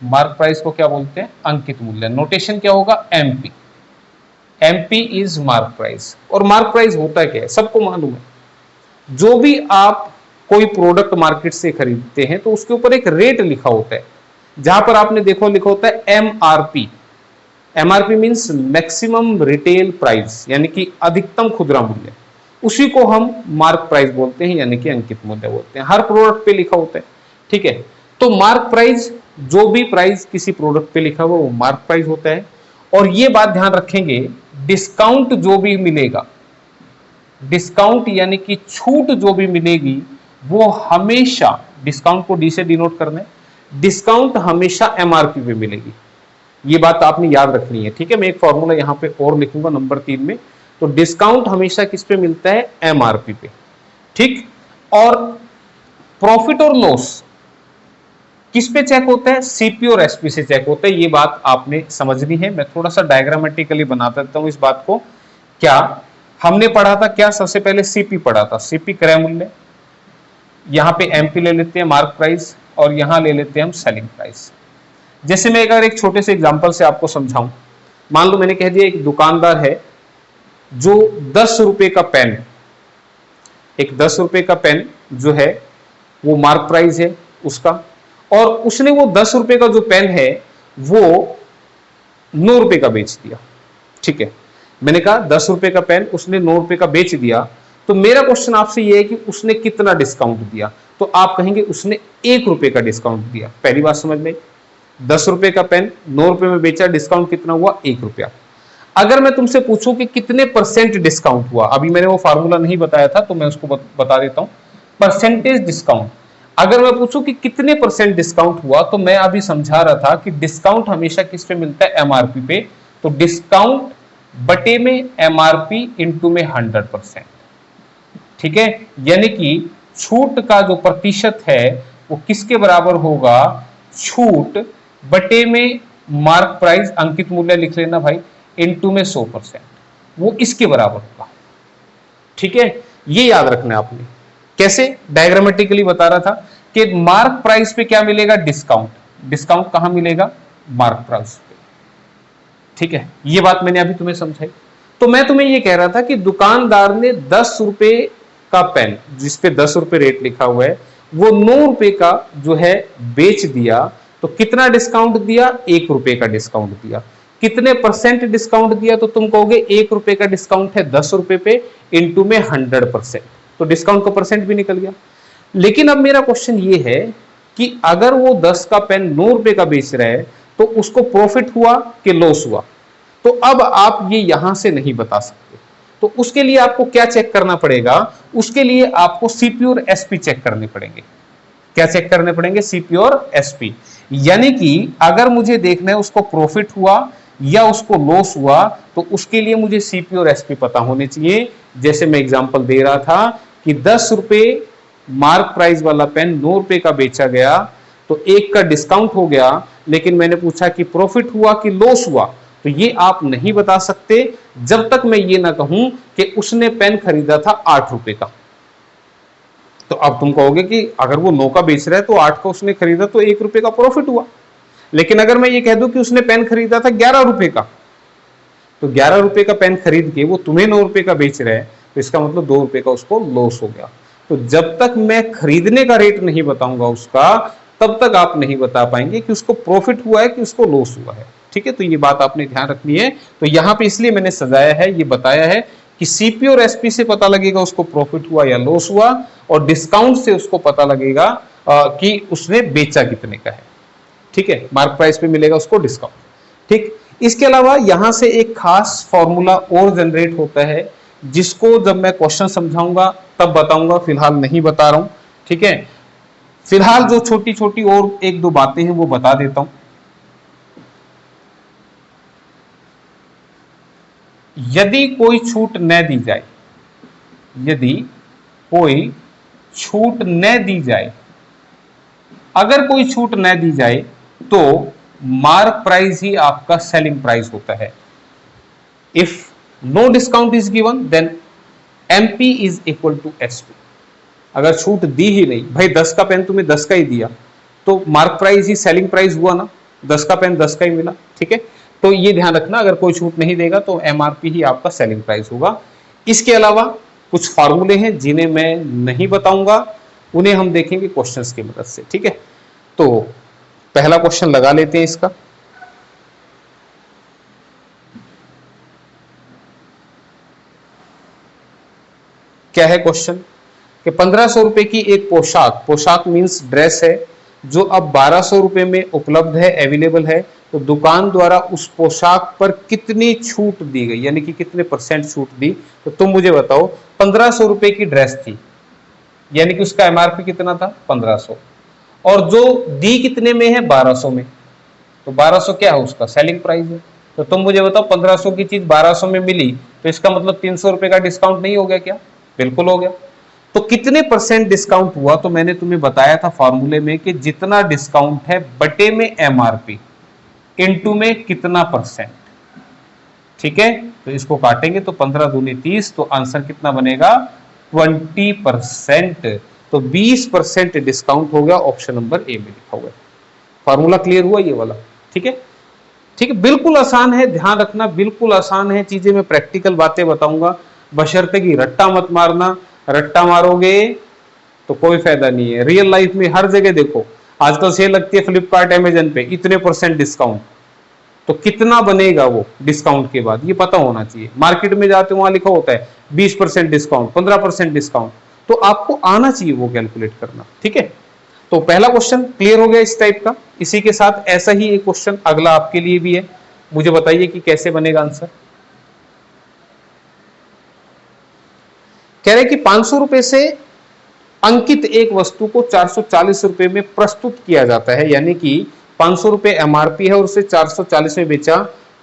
मार्क प्राइस को क्या बोलते हैं, अंकित मूल्य। नोटेशन क्या होगा, MP. MP is mark price. और मार्क प्राइस होता क्या है, सबको मालूम है। जो भी आप कोई प्रोडक्ट मार्केट से खरीदते हैं तो उसके ऊपर एक रेट लिखा होता है, जहां पर आपने देखो लिखा होता है MRP. MRP means maximum retail price, यानी कि अधिकतम खुदरा मूल्य। उसी को हम मार्क प्राइस बोलते हैं, यानी कि अंकित मूल्य बोलते हैं। हर प्रोडक्ट पे लिखा होता है। ठीक है, तो मार्क प्राइस, जो भी प्राइस किसी प्रोडक्ट पे लिखा हुआ वो मार्क प्राइस होता है। और ये बात ध्यान रखेंगे, डिस्काउंट जो भी मिलेगा, डिस्काउंट यानी कि छूट जो भी मिलेगी, वो हमेशा, डिस्काउंट को डी से डिनोट करना है, डिस्काउंट हमेशा एमआरपी पे मिलेगी। ये बात आपने याद रखनी है। ठीक है, मैं एक फॉर्मूला यहां पे और लिखूंगा नंबर 3 में। तो डिस्काउंट हमेशा किस पे मिलता है, एमआरपी पे। ठीक, और प्रॉफिट और लॉस किस पे चेक होता है, सीपी और एसपी से चेक होता है। ये बात आपने समझनी है। मैं थोड़ा सा डायग्रामेटिकली बना देता हूं इस बात को। क्या हमने पढ़ा था, क्या सबसे पहले सीपी पढ़ा था, सीपी क्रय मूल्य। यहां पे एमपी ले लेते हैं, मार्क प्राइस, और यहां ले लेते हैं हम सेलिंग प्राइस। जैसे मैं अगर एक छोटे से एग्जांपल से आपको समझाऊं, मान लो मैंने कह दिया एक दुकानदार है जो 10 रुपए का पेन, एक 10 रुपए का पेन जो है वो मार्क प्राइस है उसका, और उसने वो 10 रुपए का जो पेन है वो 9 रुपए का बेच दिया। ठीक है, मैंने कहा 10 रुपए का पेन उसने 9 रुपए का बेच दिया, तो मेरा क्वेश्चन आपसे ये है कि उसने कितना डिस्काउंट दिया, तो आप कहेंगे उसने 1 रुपए का डिस्काउंट दिया। पहली बात समझ में, 10 रुपए का पेन 9 रुपए में बेचा, डिस्काउंट कितना हुआ, 1 रुपया। अगर मैं तुमसे पूछूं कि कितने परसेंट डिस्काउंट हुआ, अभी मैंने वो फार्मूला नहीं बताया था तो मैं उसको बता देता हूं, परसेंटेज डिस्काउंट। अगर मैं पूछूं कि कितने परसेंट डिस्काउंट हुआ, तो मैं अभी समझा रहा था कि डिस्काउंट हमेशा किस पे मिलता है, एमआरपी पे। तो डिस्काउंट बटे में एमआरपी इंटू में 100%। ठीक है, यानी कि छूट का जो प्रतिशत है वो किसके बराबर होगा, छूट बटे में मार्क प्राइस, अंकित मूल्य लिख लेना भाई, इनटू में 100%, वो इसके बराबर होगा। ठीक है, ये याद रखना है आपने। कैसे, डायग्रामेटिकली बता रहा था कि मार्क प्राइस पे क्या मिलेगा, डिस्काउंट। डिस्काउंट कहां मिलेगा, मार्क प्राइस पे। ठीक है, ये बात मैंने अभी तुम्हें समझाई। तो मैं तुम्हें ये कह रहा था कि दुकानदार ने 10 रुपए का पेन, जिसपे 10 रुपए रेट लिखा हुआ है, वो 9 रुपए का जो है बेच दिया। तो कितना डिस्काउंट दिया, 1 रुपए का डिस्काउंट दिया। कितने परसेंट डिस्काउंट दिया, तो तुम कहोगे 1 रुपए का डिस्काउंट है 10 रुपए पे, इंटू में 100%, तो डिस्काउंट का परसेंट भी निकल गया। लेकिन अब मेरा क्वेश्चन ये है कि अगर वो 10 का पेन 9 रुपए का बेच रहा है, तो उसको प्रॉफिट हुआ कि लॉस हुआ, तो अब आप ये यहां से नहीं बता सकते। तो उसके लिए आपको क्या चेक करना पड़ेगा, उसके लिए आपको सीपी और एसपी चेक करने पड़ेंगे। क्या चेक करने पड़ेंगे, सीपी और एसपी। यानी कि अगर मुझे देखना है उसको प्रॉफिट हुआ या उसको लॉस हुआ, तो उसके लिए मुझे सीपी और एसपी पता होने चाहिए। जैसे मैं एग्जांपल दे रहा था कि 10 रुपए मार्क प्राइस वाला पेन 9 रुपए का बेचा गया, तो 1 का डिस्काउंट हो गया, लेकिन मैंने पूछा कि प्रॉफिट हुआ कि लॉस हुआ, तो ये आप नहीं बता सकते जब तक मैं ये ना कहूं कि उसने पेन खरीदा था 8 रुपए का। तो अब तुम कहोगे कि अगर वो 9 का बेच रहा है तो 8 का उसने खरीदा तो 1 रुपए का प्रॉफिट हुआ। लेकिन अगर मैं ये कह दूं कि उसने पेन खरीदा था 11 रुपए का, तो 11 रुपए का पेन खरीद के वो तुम्हें 9 रुपए का बेच रहा है, तो इसका मतलब 2 रुपए का उसको लॉस हो गया। तो जब तक मैं खरीदने का रेट नहीं बताऊंगा उसका, तब तक आप नहीं बता पाएंगे कि उसको प्रॉफिट हुआ है कि उसको लॉस हुआ है। ठीक है, तो ये बात आपने ध्यान रखनी है। तो यहां पे इसलिए मैंने सजाया है, ये बताया है कि सीपी और एसपी से पता लगेगा उसको प्रॉफिट हुआ या लॉस हुआ, और डिस्काउंट से उसको पता लगेगा कि उसने बेचा कितने का है। ठीक है, मार्क प्राइस पे मिलेगा उसको डिस्काउंट। ठीक, इसके अलावा यहां से एक खास फॉर्मूला और जनरेट होता है, जिसको जब मैं क्वेश्चन समझाऊंगा तब बताऊंगा, फिलहाल नहीं बता रहा हूं। ठीक है, फिलहाल जो छोटी छोटी और 1-2 बातें हैं वो बता देता हूं। यदि कोई छूट न दी जाए, यदि कोई छूट न दी जाए, अगर कोई छूट न दी जाए तो मार्क प्राइस ही आपका सेलिंग प्राइस होता है। If no discount is given then MP is equal to SP. अगर छूट दी ही नहीं, भाई 10 का पेन तुम्हें 10 का ही दिया, तो मार्क प्राइस ही सेलिंग प्राइस हुआ ना, 10 का पेन 10 का ही मिला। ठीक है, तो ये ध्यान रखना, अगर कोई छूट नहीं देगा तो एमआरपी ही आपका सेलिंग प्राइस होगा। इसके अलावा कुछ फार्मूले हैं जिन्हें मैं नहीं बताऊंगा, उन्हें हम देखेंगे क्वेश्चंस की मदद से। ठीक है, तो पहला क्वेश्चन लगा लेते हैं इसका। क्या है क्वेश्चन कि 1500 रुपए की एक पोशाक, पोशाक मींस ड्रेस है, जो अब 1200 रुपए में उपलब्ध है, अवेलेबल है, तो दुकान द्वारा उस पोशाक पर कितनी छूट दी गई, यानी कि कितने परसेंट छूट दी। तो तुम मुझे बताओ, 1500 रुपए की ड्रेस थी, यानी कि उसका एमआरपी कितना था, 1500, और जो दी कितने में है, 1200 में, तो 1200 क्या है, उसका सेलिंग प्राइस है। तो तुम मुझे बताओ 1500 की चीज 1200 में मिली, तो इसका मतलब 300 रुपए का डिस्काउंट नहीं हो गया क्या, बिल्कुल हो गया। तो कितने परसेंट डिस्काउंट हुआ, तो मैंने तुम्हें बताया था फॉर्मूले में कि जितना डिस्काउंट है बटे में एमआरपी इनटू में कितना परसेंट। ठीक है, तो इसको काटेंगे तो 15 दूनी 30, तो आंसर कितना बनेगा, 20%। तो 20% डिस्काउंट हो गया, ऑप्शन नंबर ए में लिखा हुआ है। फॉर्मूला क्लियर हुआ ये वाला। ठीक है, ठीक है, बिल्कुल आसान है, ध्यान रखना, बिल्कुल आसान है चीजें। मैं प्रैक्टिकल बातें बताऊंगा, बशर्ते कि रट्टा मत मारना। रट्टा मारोगे तो कोई फायदा नहीं है। रियल लाइफ में हर जगह देखो, आजकल सेल लगती है फ्लिपकार्ट अमेजन पे, इतने % डिस्काउंट, तो कितना बनेगा वो डिस्काउंट के बाद, ये पता होना चाहिए। मार्केट में जाते हो वहां लिखा होता है 20% डिस्काउंट, 15% डिस्काउंट, तो आपको आना चाहिए वो कैलकुलेट करना, ठीक है। तो पहला क्वेश्चन क्लियर हो गया इस टाइप का। इसी के साथ ऐसा ही एक क्वेश्चन अगला आपके लिए भी है, मुझे बताइए कि कैसे बनेगा आंसर। कह रहे कि 500 रुपए से अंकित एक वस्तु को 440 रुपए में प्रस्तुत किया जाता है, यानी कि 500 रुपए एमआरपी है और उसे 440 में बेचा,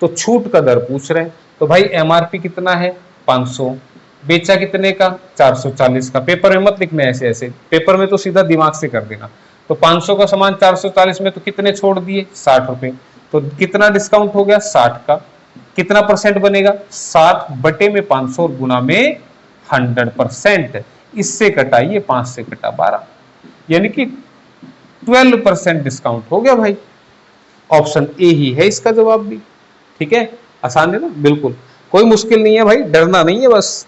तो छूट का दर पूछ रहे हैं। तो भाई एमआरपी कितना है 500, बेचा कितने का 440 का। पेपर में मत लिखना ऐसे ऐसे, पेपर में तो सीधा दिमाग से कर देना। तो 500 का सामान 440 में, तो कितने छोड़ दिए 60 रुपए, तो कितना डिस्काउंट हो गया 60 का। कितना % बनेगा 60 बटे में 500 और गुना में 100%। इससे कटाइए 5 से कटा 12, यानी कि 12% डिस्काउंट हो गया भाई। ऑप्शन ए ही है इसका जवाब भी, ठीक है। आसान है ना, बिल्कुल कोई मुश्किल नहीं है भाई, डरना नहीं है बस।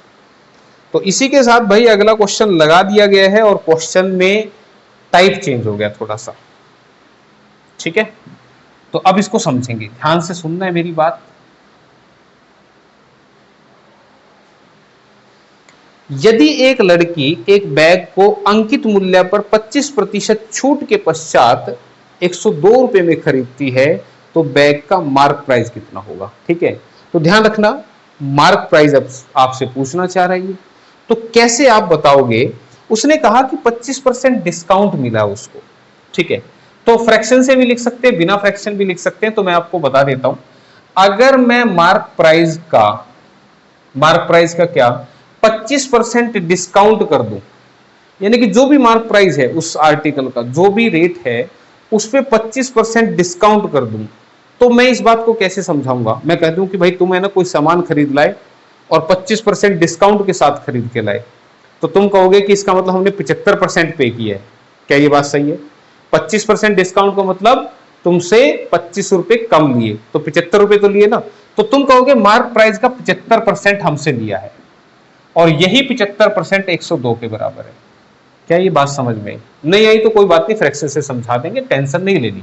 तो इसी के साथ भाई अगला क्वेश्चन लगा दिया गया है, और क्वेश्चन में टाइप चेंज हो गया थोड़ा सा, ठीक है। तो अब इसको समझेंगे, ध्यान से सुनना है मेरी बात। यदि एक लड़की एक बैग को अंकित मूल्य पर 25% छूट के पश्चात 102 रुपए में खरीदती है, तो बैग का मार्क प्राइस कितना होगा, ठीक है। तो ध्यान रखना, मार्क प्राइस अब आपसे पूछना चाह रही है, तो कैसे आप बताओगे। उसने कहा कि 25% डिस्काउंट मिला उसको, ठीक है। तो फ्रैक्शन से भी लिख सकते हैं, बिना फ्रैक्शन भी लिख सकते हैं। तो मैं आपको बता देता हूं, अगर मैं मार्क प्राइस का क्या 25% डिस्काउंट कर दूं, यानी कि जो भी मार्क प्राइस है उस आर्टिकल का, जो भी रेट है उस पे 25% डिस्काउंट कर दूं, तो मैं इस बात को कैसे समझाऊंगा। मैं कह दूं कि भाई तुम है ना कोई सामान खरीद लाए और 25% डिस्काउंट के साथ खरीद के लाए, तो तुम कहोगे कि इसका मतलब हमने 75% पे किया है। क्या ये बात सही है? 25% डिस्काउंट का मतलब तुमसे 25 रुपए कम लिए, तो 75 रुपए तो लिए ना, तो तुम कहोगे मार्क प्राइस का 75% हमसे लिया है, और यही 75% 102 के बराबर है। क्या ये बात समझ में नहीं आई? तो कोई बात नहीं, फ्रैक्शन से समझा देंगे, टेंशन नहीं लेनी।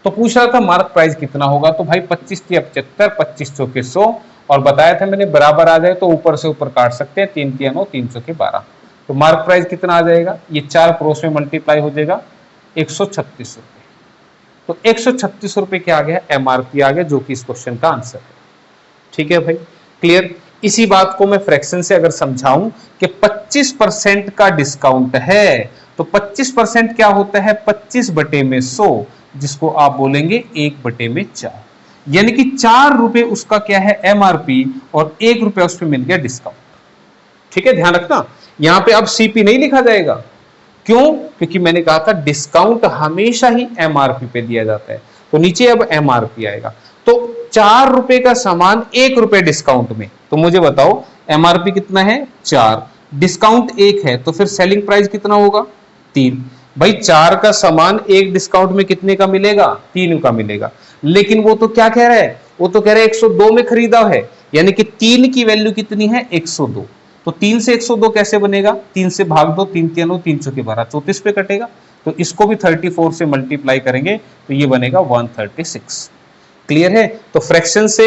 तो पूछ रहा था मार्क प्राइस कितना होगा, तो भाई 25 या 75, 25 चौके 100, और बताया था मैंने बराबर आ जाए तो ऊपर से ऊपर काट सकते हैं, 3 3 9, 3 चौके 12। तो मार्क प्राइस कितना आ जाएगा, ये 4 क्रॉस में मल्टीप्लाई हो जाएगा 136 रुपए। तो 136 रुपए क्या आ गया, एमआरपी आ गया, जो कि इस क्वेश्चन का आंसर है। ठीक है भाई, क्लियर। इसी बात को मैं फ्रैक्शन से अगर समझाऊं कि 25% का डिस्काउंट है, तो 25% क्या होता है 25 बटे में 100, जिसको आप बोलेंगे 1 बटे में 4, यानी कि 4 रुपए उसका क्या है एमआरपी, और 1 रुपया उस पर मिल गया डिस्काउंट। ठीक है, ध्यान रखना, यहां पे अब सीपी नहीं लिखा जाएगा। क्यों? क्योंकि मैंने कहा था डिस्काउंट हमेशा ही एमआरपी पे दिया जाता है, तो नीचे अब एमआरपी आएगा। तो 4 रुपए का सामान 1 रुपए डिस्काउंट में, तो मुझे बताओ एमआरपी कितना है 4, डिस्काउंट 1 है, तो फिर सेलिंग प्राइस कितना होगा 3। भाई 4 का सामान 1 डिस्काउंट में कितने का मिलेगा, 3 का मिलेगा। लेकिन वो तो क्या कह रहा है, वो तो कह रहा है 102 में खरीदा है, यानी कि 3 की वैल्यू कितनी है 102। तो 3 से 102 कैसे बनेगा, 3 से भाग दो, 3 3 9, 3 चौके 12, 34 पे कटेगा। तो इसको भी 34 से मल्टीप्लाई करेंगे तो ये बनेगा 136। क्लियर है? तो फ्रैक्शन से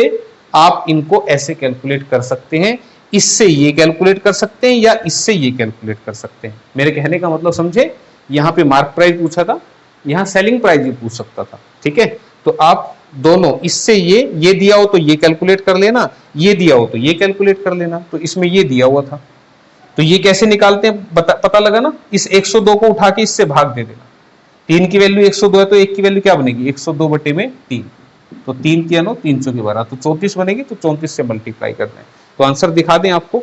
आप इनको ऐसे कैलकुलेट कर सकते हैं, इससे ये कैलकुलेट कर सकते हैं, या इससे ये कैलकुलेट कर सकते हैं। मेरे कहने का मतलब समझे, यहां पे मार्क प्राइस पूछा था, यहां सेलिंग प्राइस भी पूछ सकता था। ठीक है, तो आप दोनों, इससे ये दिया हो तो ये कैलकुलेट कर लेना, ये दिया हो तो ये कैलकुलेट कर लेना। तो इसमें ये दिया हुआ था, तो ये कैसे निकालते हैं पता लगा ना, इस 102 को उठा के इससे भाग दे देना। 3 की वैल्यू 102 है, तो 1 की वैल्यू क्या बनेगी 102 बटे में 3, तो 3 3 9, 3 चौके 12, तो 34 बनेगी। तो 34 से मल्टीप्लाई करना है, तो आंसर दिखा दें आपको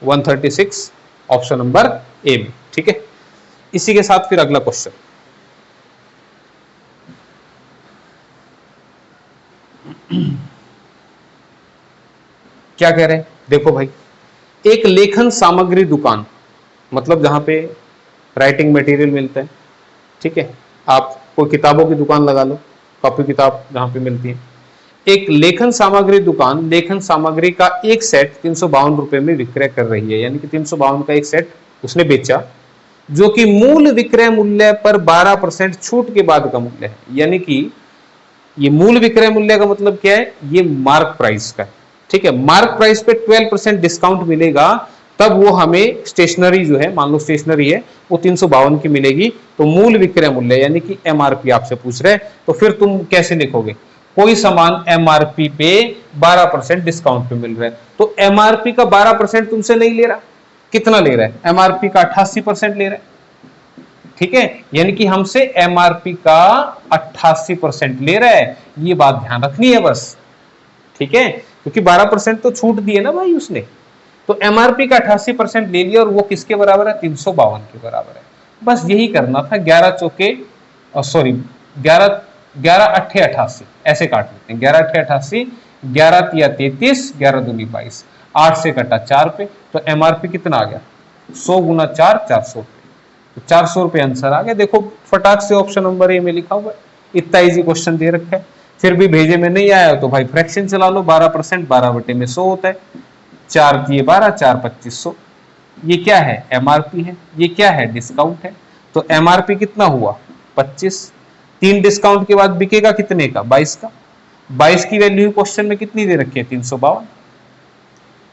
136, ऑप्शन नंबर ए में। ठीक है, इसी के साथ फिर अगला क्वेश्चन, क्या कह रहे हैं देखो भाई, एक लेखन सामग्री दुकान, मतलब जहां पे राइटिंग मटेरियल मिलता है, ठीक है, आप कोई किताबों की दुकान लगा लो, कॉपी किताब जहां पे मिलती है। एक लेखन सामग्री दुकान लेखन सामग्री का एक सेट 352 रुपए में विक्रय कर रही है, यानी कि 352 का एक सेट उसने बेचा। जो कि मूल विक्रय मूल्य पर 12% छूट के बाद का मूल्य है। यानी कि ये मूल विक्रय मूल्य का मतलब क्या है, ये मार्क प्राइस का है। ठीक है, मार्क प्राइस पे 12% डिस्काउंट मिलेगा, तब वो हमें स्टेशनरी जो है, मान लो स्टेशनरी है, वो 352 की मिलेगी। तो मूल विक्रय मूल्य यानी कि एमआरपी आपसे पूछ रहे हैं, तो फिर तुम कैसे लिखोगे, कोई सामान एमआरपी पे 12% डिस्काउंट पे मिल रहा है, तो एमआरपी का 12% तुमसे नहीं ले रहा, कितना ले रहा है, एमआरपी का 88% ले रहा है। ठीक है, यानी कि हमसे एमआरपी का 88% ले रहा है, ये बात ध्यान रखनी है बस। ठीक है, क्योंकि 12% तो छूट दी है ना भाई उसने, तो एमआरपी का 88% ले लिया, और वो किसके बराबर है, 352 के बराबर है। बस यही करना था, 11 चौके सॉरी 11 अट्ठे 88 ऐसे काट लेते हैं, 11 अट्ठे 88, 11 तिया 33, 11 दूनी 22, 8 से कटा 4 पे, तो एमआरपी कितना आ गया, 100 गुना 4, 400 रुपए, तो 400 रुपए आंसर आ गया। देखो फटाक से ऑप्शन नंबर ए में लिखा हुआ है, इतना इजी क्वेश्चन दे रखा है। फिर भी भेजे में नहीं आया तो भाई फ्रैक्शन चला लो, 12% 12 बटे में 100 होता है, 4 दिए 12, 4 2500, ये क्या है, एमआरपी है, ये क्या है, डिस्काउंट है। तो एमआरपी कितना हुआ, 25, 3 डिस्काउंट के बाद बिकेगा कितने का, 22 का, 22 की वैल्यू क्वेश्चन में कितनी दे रखी है, 352।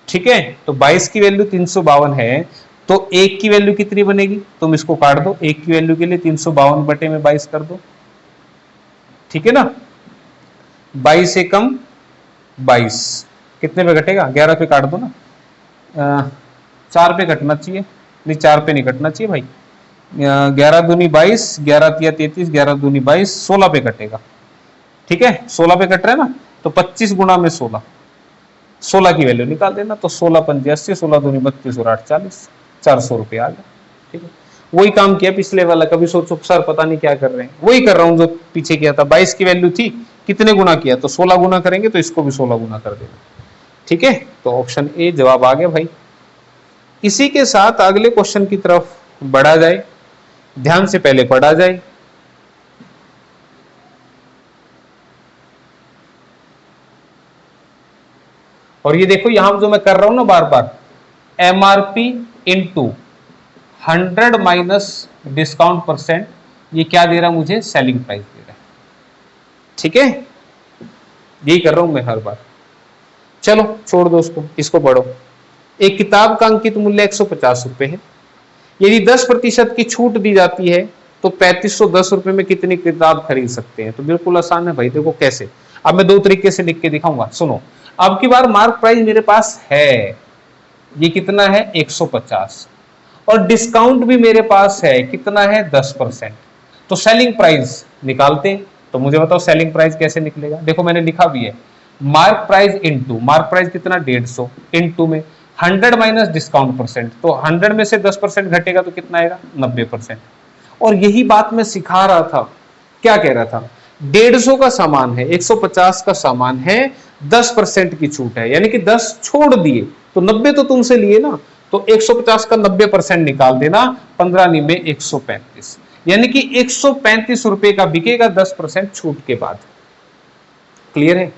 ठीक है, तो 22 की वैल्यू 352 है, तो 1 की वैल्यू कितनी बनेगी, तुम इसको काट दो, 1 की वैल्यू के लिए 352 बटे में 22 कर दो। ठीक है ना, 22 से कम 22 कितने पे कटेगा, 11 पे काट दो ना, 4 पे कटना चाहिए, नहीं 4 पे नहीं कटना चाहिए भाई, 11 दूनी 22, 11 तिया 33, 11 दूनी 22, 16 पे कटेगा। ठीक है, 16 पे कट रहा है ना, तो 25 गुणा में 16, 16 की वैल्यू निकाल देना, तो 16 पंजे 80, 16 दूनी 32 और 8 40, 400 रुपये आ गया। ठीक है, वही काम किया पिछले वाला, कभी सोचो सर पता नहीं क्या कर रहे हैं, वही कर रहा हूं जो पीछे किया था। 22 की वैल्यू थी, कितने गुना किया, तो 16 गुना करेंगे, तो इसको भी 16 गुना कर देना। ठीक है, तो ऑप्शन ए जवाब आ गया भाई। इसी के साथ अगले क्वेश्चन की तरफ बढ़ा जाए, ध्यान से पहले पढ़ा जाए। और ये देखो यहां जो मैं कर रहा हूं ना बार बार, MRP into 100 minus discount percent, ये क्या दे रहा मुझे, सेलिंग प्राइस दे रहा है। ठीक है, यही कर रहा हूं मैं हर बार। चलो छोड़ दो उसको, इसको पढ़ो। एक किताब का अंकित मूल्य 150 रुपए है, यदि 10% की छूट दी जाती है तो 3510 रुपए में कितनी किताब खरीद सकते हैं। तो बिल्कुल आसान है भाई, देखो कैसे, अब मैं 2 तरीके से लिख के दिखाऊंगा, सुनो। अब की बार मार्क प्राइस मेरे पास है, ये कितना है, 150, और डिस्काउंट भी मेरे पास है, कितना है, 10%। तो सेलिंग प्राइस निकालते हैं, तो मुझे बताओ सेलिंग प्राइस कैसे निकलेगा। देखो मैंने लिखा भी है, mark price into, mark price कितना 150, इंटू में 100 माइनस डिस्काउंट परसेंट, तो 100 में से 10% घटेगा तो कितना आएगा, 90%। और यही बात मैं सिखा रहा था, क्या कह रहा था, 150 का सामान है, 150 का सामान है, 10% की छूट है, यानी कि 10 छोड़ दिए तो 90 तो तुमसे लिए ना, तो 150 का 90% निकाल देना, 15 में 135, यानी कि 135 रुपए का बिकेगा 10% छूट के बाद। क्लियर है,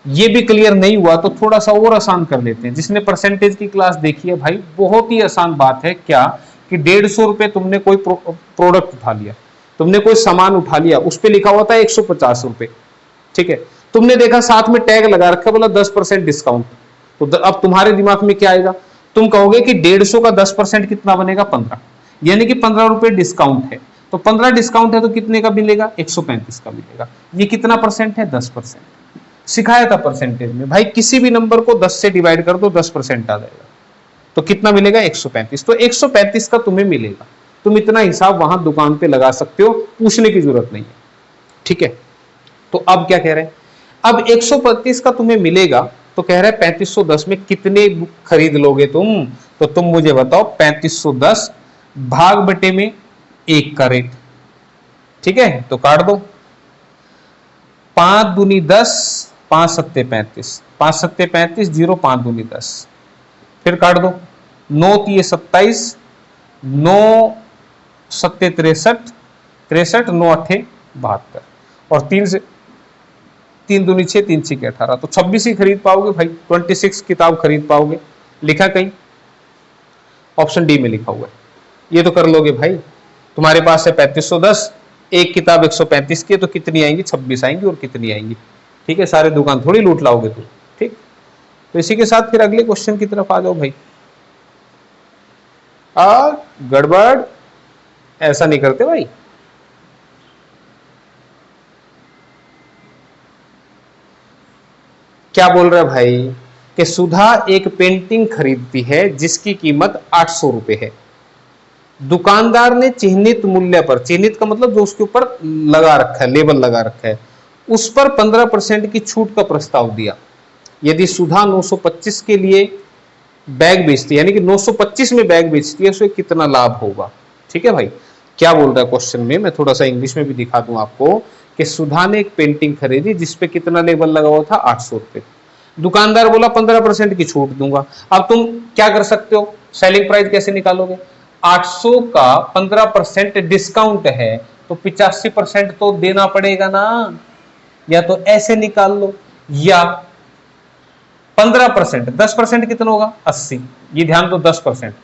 ये भी क्लियर नहीं हुआ तो थोड़ा सा और आसान कर लेते हैं। जिसने परसेंटेज की क्लास देखी है भाई, बहुत ही आसान बात है, क्या कि 150 रुपए तुमने कोई प्रोडक्ट उठा लिया, तुमने कोई सामान उठा लिया, उस पर लिखा हुआ था 150 रुपए। ठीक है, तुमने देखा साथ में टैग लगा रखा, बोला 10% डिस्काउंट, तो अब तुम्हारे दिमाग में क्या आएगा, तुम कहोगे कि 150 का 10% कितना बनेगा, 15, यानी कि 15 रुपए डिस्काउंट है, तो 15 डिस्काउंट है तो कितने का मिलेगा, 135 का मिलेगा। ये कितना परसेंट है, 10%। सिखाया था परसेंटेज में भाई, किसी भी नंबर को 10 से डिवाइड कर दो 10% आ जाएगा, तो कितना मिलेगा, 135। तो 135 का तुम्हें मिलेगा, तुम इतना हिसाब वहां दुकान पे लगा सकते हो, पूछने की जरूरत नहीं है। ठीक है, तो अब क्या कह रहे हैं, अब 135 का तुम्हें मिलेगा, तो कह रहे हैं 3510 में कितने खरीद लोगे तुम, तो तुम मुझे बताओ 3510 भाग बटे में 1 का रेट। ठीक है, तो काट दो, 5 दूनी 10, 5 सत्ते 35, 5 सत्ते 35, 0 5 दूनी 10, फिर काट दो, 9 तिये 27, 9 सत्ते 63, 63, 9 अट्ठे 72, और 3 से 3 दूनी 6, 3 6 18, तो 26 ही खरीद पाओगे भाई, 26 किताब खरीद पाओगे। लिखा कहीं, ऑप्शन डी में लिखा हुआ है, ये तो कर लोगे भाई। तुम्हारे पास है 3510, एक किताब 135 की, तो कितनी आएंगी? 26 आएंगी। और कितनी आएंगी? ठीक है, सारे दुकान थोड़ी लूट लाओगे तुम। ठीक, तो इसी के साथ फिर अगले क्वेश्चन की तरफ आ जाओ भाई। गड़बड़ ऐसा नहीं करते भाई। क्या बोल रहा है भाई कि सुधा एक पेंटिंग खरीदती है जिसकी कीमत 800 रुपए है। दुकानदार ने चिन्हित मूल्य पर, चिन्हित का मतलब जो उसके ऊपर लगा रखा है, लेबल लगा रखा है, उस पर 15% की छूट का प्रस्ताव दिया। यदि सुधा 925 के लिए बैग बेचती है, यानी कि 925 में बैग बेचती है, उसे कितना लाभ होगा? ठीक है भाई, क्या बोल रहा है क्वेश्चन में, मैं थोड़ा सा इंग्लिश में भी दिखा दूं आपको कि सुधा ने एक पेंटिंग खरीदी जिसपे कितना लेबल लगा हुआ था? 800 रुपए। दुकानदार बोला 15% की छूट दूंगा। अब तुम क्या कर सकते हो? सेलिंग प्राइस कैसे निकालोगे? 800 का 15% डिस्काउंट है तो 85% तो देना पड़ेगा ना। या तो ऐसे निकाल लो, या 15%, 10% कितना होगा? 80। ये ध्यान दो, 10%,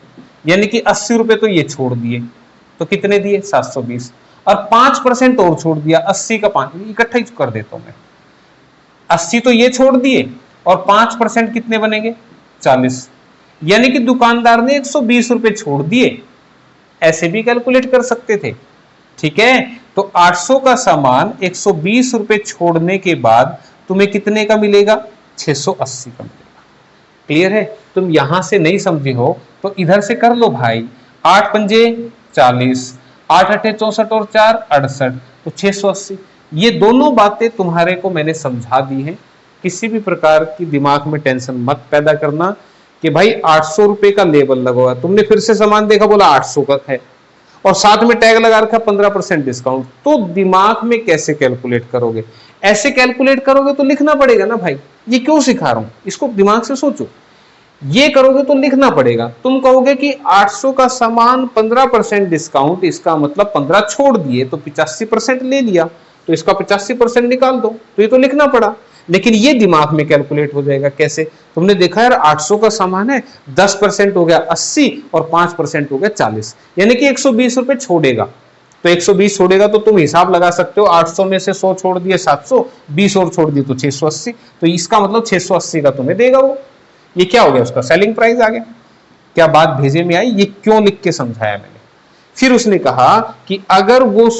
यानी कि 80 रुपए तो ये छोड़ दिए, तो कितने दिए? 720। और 5% और छोड़ दिया, 80 का 5, इकट्ठा ही कर देता हूं मैं। 80 तो ये छोड़ दिए और 5% कितने बनेंगे? 40। यानी कि दुकानदार ने 120 रुपए छोड़ दिए। ऐसे भी कैलकुलेट कर सकते थे। ठीक है, तो 800 का सामान 120 रुपए छोड़ने के बाद तुम्हें कितने का मिलेगा? 680 का मिलेगा। क्लियर है? तुम यहां से नहीं समझे हो तो इधर से कर लो भाई। 8 पंजे 40, 8 अठे 64 और 4 68, तो 680। ये दोनों बातें तुम्हारे को मैंने समझा दी हैं। किसी भी प्रकार की दिमाग में टेंशन मत पैदा करना कि भाई 800 रुपए का लेबल लगा हुआ, तुमने फिर से सामान देखा, बोला 800 का है और साथ में टैग लगा रखा 15% डिस्काउंट, तो दिमाग में कैसे कैलकुलेट करोगे? ऐसे कैलकुलेट करोगे तो लिखना पड़ेगा ना भाई। ये क्यों सिखा रहा हूं, इसको दिमाग से सोचो। ये करोगे तो लिखना पड़ेगा। तुम कहोगे कि 800 का सामान 15% डिस्काउंट, इसका मतलब 15 छोड़ दिए तो 85% ले लिया, तो इसका 85% निकाल दो, तो ये तो लिखना पड़ा। लेकिन ये दिमाग में कैलकुलेट हो जाएगा कैसे? तुमने देखा यार 800 का सामान है, 10% हो गया 80 और 5% हो गया 40, यानी कि 120 रुपए छोड़ेगा। तो 120 छोड़ेगा तो तुम हिसाब लगा सकते हो, 800 में से 100 छोड़ दिए 700, 20 और छोड़ दिए तो 680, तो इसका मतलब 680 का तुम्हें देगा वो। ये क्या हो गया? उसका सेलिंग प्राइस आ गया। क्या बात भेजे में आई? ये क्यों लिख के समझाया मैंने। फिर उसने कहा कि अगर वो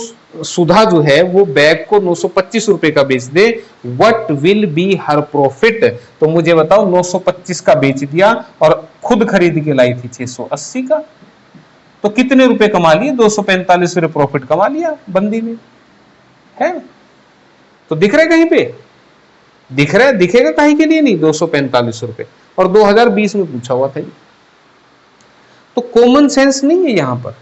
सुधा जो है वो बैग को 925 रुपए का बेच दे, what will be her profit? तो मुझे बताओ, 925 का बेच दिया और खुद खरीद के लाई थी 680 का, तो कितने रुपए कमा लिए? 245 रुपए प्रॉफिट कमा लिया बंदी ने, है? तो दिख रहा है कहीं पे? दिख रहा है? दिखेगा कहीं के लिए नहीं। 245 रुपए और 2020 में पूछा हुआ था ये। तो कॉमन सेंस नहीं है यहां पर,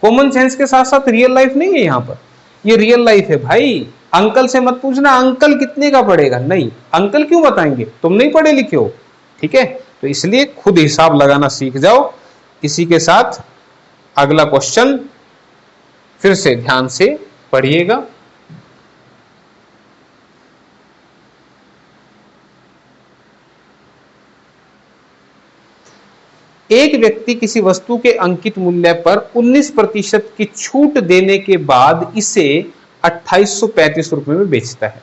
कॉमन सेंस के साथ साथ रियल लाइफ नहीं है यहां पर। ये रियल लाइफ है भाई। अंकल से मत पूछना अंकल कितने का पड़ेगा, नहीं, अंकल क्यों बताएंगे, तुम नहीं पढ़े लिखे हो। ठीक है, तो इसलिए खुद हिसाब लगाना सीख जाओ। इसी के साथ अगला क्वेश्चन फिर से ध्यान से पढ़िएगा। एक व्यक्ति किसी वस्तु के अंकित मूल्य पर 19% की छूट देने के बाद इसे 2835 रुपए में बेचता है।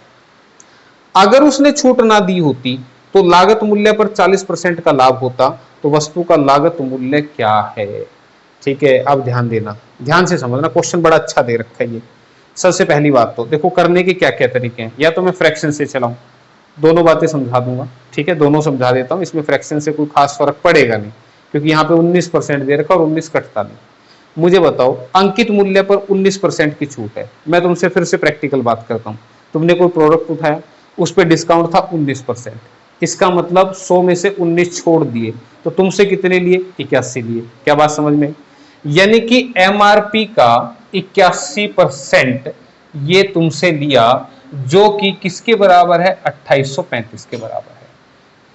अगर उसने छूट ना दी होती तो लागत मूल्य पर 40% का लाभ होता, तो वस्तु का लागत मूल्य क्या है? ठीक है, अब ध्यान देना, ध्यान से समझना, क्वेश्चन बड़ा अच्छा दे रखा है ये। सबसे पहली बात तो देखो करने के क्या क्या तरीके हैं। या तो मैं फ्रैक्शन से चलाऊं, दोनों बातें समझा दूंगा। ठीक है, दोनों समझा देता हूं, इसमें फ्रैक्शन से कोई खास फर्क पड़ेगा नहीं, क्योंकि यहाँ पे 19% दे रखा और 19 कटता नहीं। मुझे बताओ, अंकित मूल्य पर 19% की छूट है। मैं तुमसे फिर से प्रैक्टिकल बात करता हूँ। तुमने कोई प्रोडक्ट उठाया, उस पर डिस्काउंट था 19%, इसका मतलब 100 में से 19 छोड़ दिए, तो तुमसे कितने लिए? 81 लिए। क्या बात समझ में? यानी कि एमआरपी का 81% ये तुमसे लिया, जो कि किसके बराबर है? 2835 के बराबर है।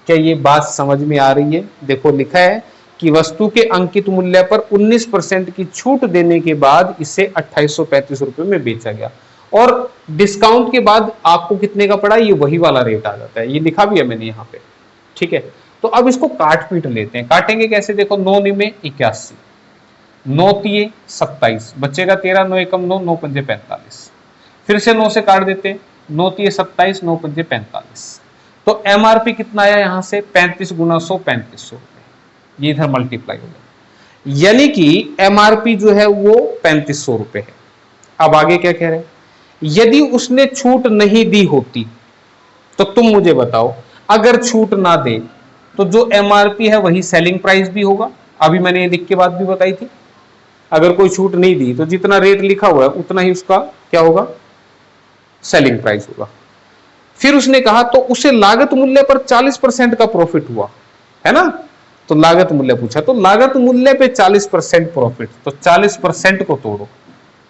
क्या ये बात समझ में आ रही है? देखो लिखा है कि वस्तु के अंकित मूल्य पर 19% की छूट देने के बाद इसे 2835 रुपए में बेचा गया, और डिस्काउंट के बाद आपको कितने का पड़ा? ये वही वाला रेट आ जाता है, ये लिखा भी है मैंने यहाँ पे। ठीक है, तो अब इसको काट पीट लेते हैं। काटेंगे कैसे? देखो 9 में 81, 9 तिये 27, बचेगा 13, 9 एकम 9, 9 पंजे 45। फिर से 9 से काट देते, 9 तिये 27, 9 पंजे 45। तो एमआरपी कितना आया यहां से 35 गुना 100, 3500 रुपए। ये इधर मल्टीप्लाई हो गया, यानी कि एमआरपी जो है वो 3500 रुपए है। अब आगे क्या कह रहे हैं, यदि उसने छूट नहीं दी होती तो तुम मुझे बताओ, अगर छूट ना दे तो जो एमआरपी है वही सेलिंग प्राइस भी होगा। अभी मैंने ये लिख के बात भी बताई थी, अगर कोई छूट नहीं दी तो जितना रेट लिखा हुआ है उतना ही उसका क्या होगा, सेलिंग प्राइस होगा। फिर उसने कहा तो उसे लागत मूल्य पर 40% का प्रॉफिट हुआ, है ना। तो लागत मूल्य पूछा, तो लागत मूल्य पे 40% प्रॉफिट, तो 40% को तोड़ो,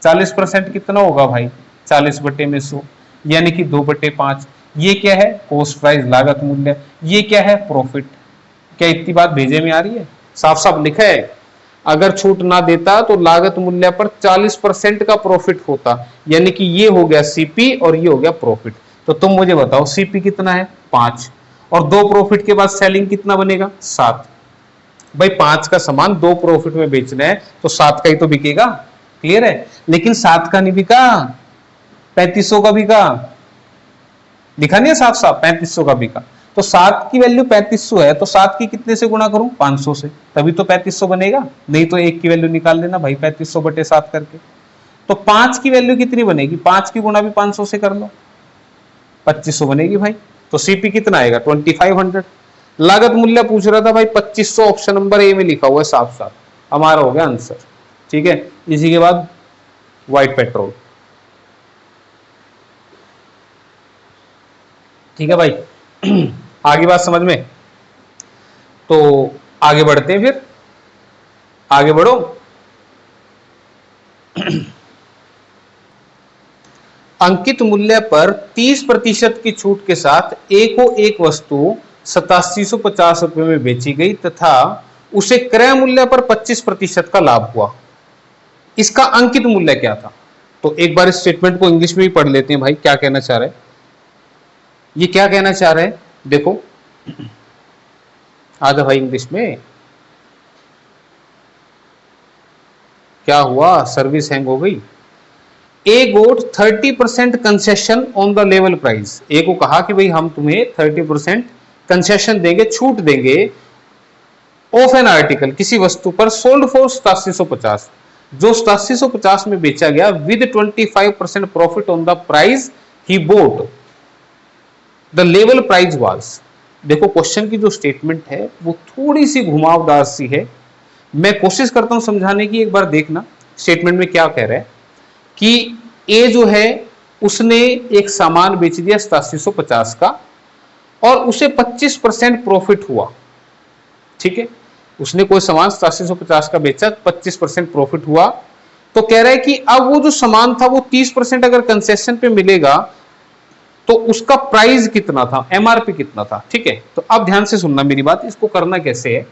40% कितना होगा भाई, 40/100, यानी कि 2/5। ये क्या है, कॉस्ट प्राइस लागत मूल्य, ये क्या है, प्रॉफिट। क्या इतनी बात भेजे में आ रही है, साफ साफ लिखा है, अगर छूट ना देता तो लागत मूल्य पर 40% का प्रॉफिट होता, यानी कि ये हो गया सीपी और ये हो गया प्रॉफिट। तो तुम मुझे बताओ सीपी कितना है 5, और 2 प्रॉफिट के बाद सेलिंग कितना बनेगा 7। भाई 5 का सामान 2 प्रॉफिट में बेचना है तो 7 का ही तो बिकेगा, क्लियर है। लेकिन 7 का नहीं बिका, 3500 का बिका, दिखा नहीं है साफ साफ, 3500 का बिका। तो 7 की वैल्यू 3500 है, तो 7 की कितने से गुणा करूं, 500 से, तभी तो 3500 बनेगा। नहीं तो 1 की वैल्यू निकाल लेना भाई 3500/7 करके। तो 5 की वैल्यू कितनी बनेगी, 5 की गुणा भी 500 से कर लो, 2500 बनेगी भाई। तो सीपी कितना आएगा 2500। लागत मूल्य पूछ रहा था भाई 2500, ऑप्शन नंबर ए में लिखा हुआ है साफ साफ, हमारा हो गया आंसर। ठीक है, इसी के बाद व्हाइट पेट्रोल। ठीक है भाई, आगे बात समझ में, तो आगे बढ़ते हैं, फिर आगे बढ़ो। अंकित मूल्य पर 30% की छूट के साथ ए को एक वस्तु 8750 रुपए में बेची गई तथा उसे क्रय मूल्य पर 25% का लाभ हुआ। इसका अंकित मूल्य क्या था। तो एक बार इस स्टेटमेंट को इंग्लिश में भी पढ़ लेते हैं भाई, क्या कहना चाह रहे हैं, ये क्या कहना चाह रहे हैं, देखो आजा भाई इंग्लिश में, क्या हुआ, सर्विस हैंग हो गई। A got 30% concession on the level price. A को कहा कि भाई हम तुम्हें 30% कंसेशन देंगे, छूट देंगे, ऑफ एन आर्टिकल, किसी वस्तु पर, सोल्ड फॉर 8750, जो 8750 में बेचा गया, with 25% profit on the price he boat, the level price was. देखो क्वेश्चन की जो स्टेटमेंट है वो थोड़ी सी घुमावदार सी है, मैं कोशिश करता हूं समझाने की, एक बार देखना स्टेटमेंट में क्या कह रहा है कि ए जो है उसने एक सामान बेच दिया 8750 का और उसे 25% प्रॉफिट हुआ। ठीक है, उसने कोई सामान 8750 का बेचा, 25% प्रॉफिट हुआ। तो कह रहा है कि अब वो जो सामान था वो 30% अगर कंसेशन पे मिलेगा तो उसका प्राइस कितना था, एमआरपी कितना था। ठीक है, तो अब ध्यान से सुनना मेरी बात, इसको करना कैसे है,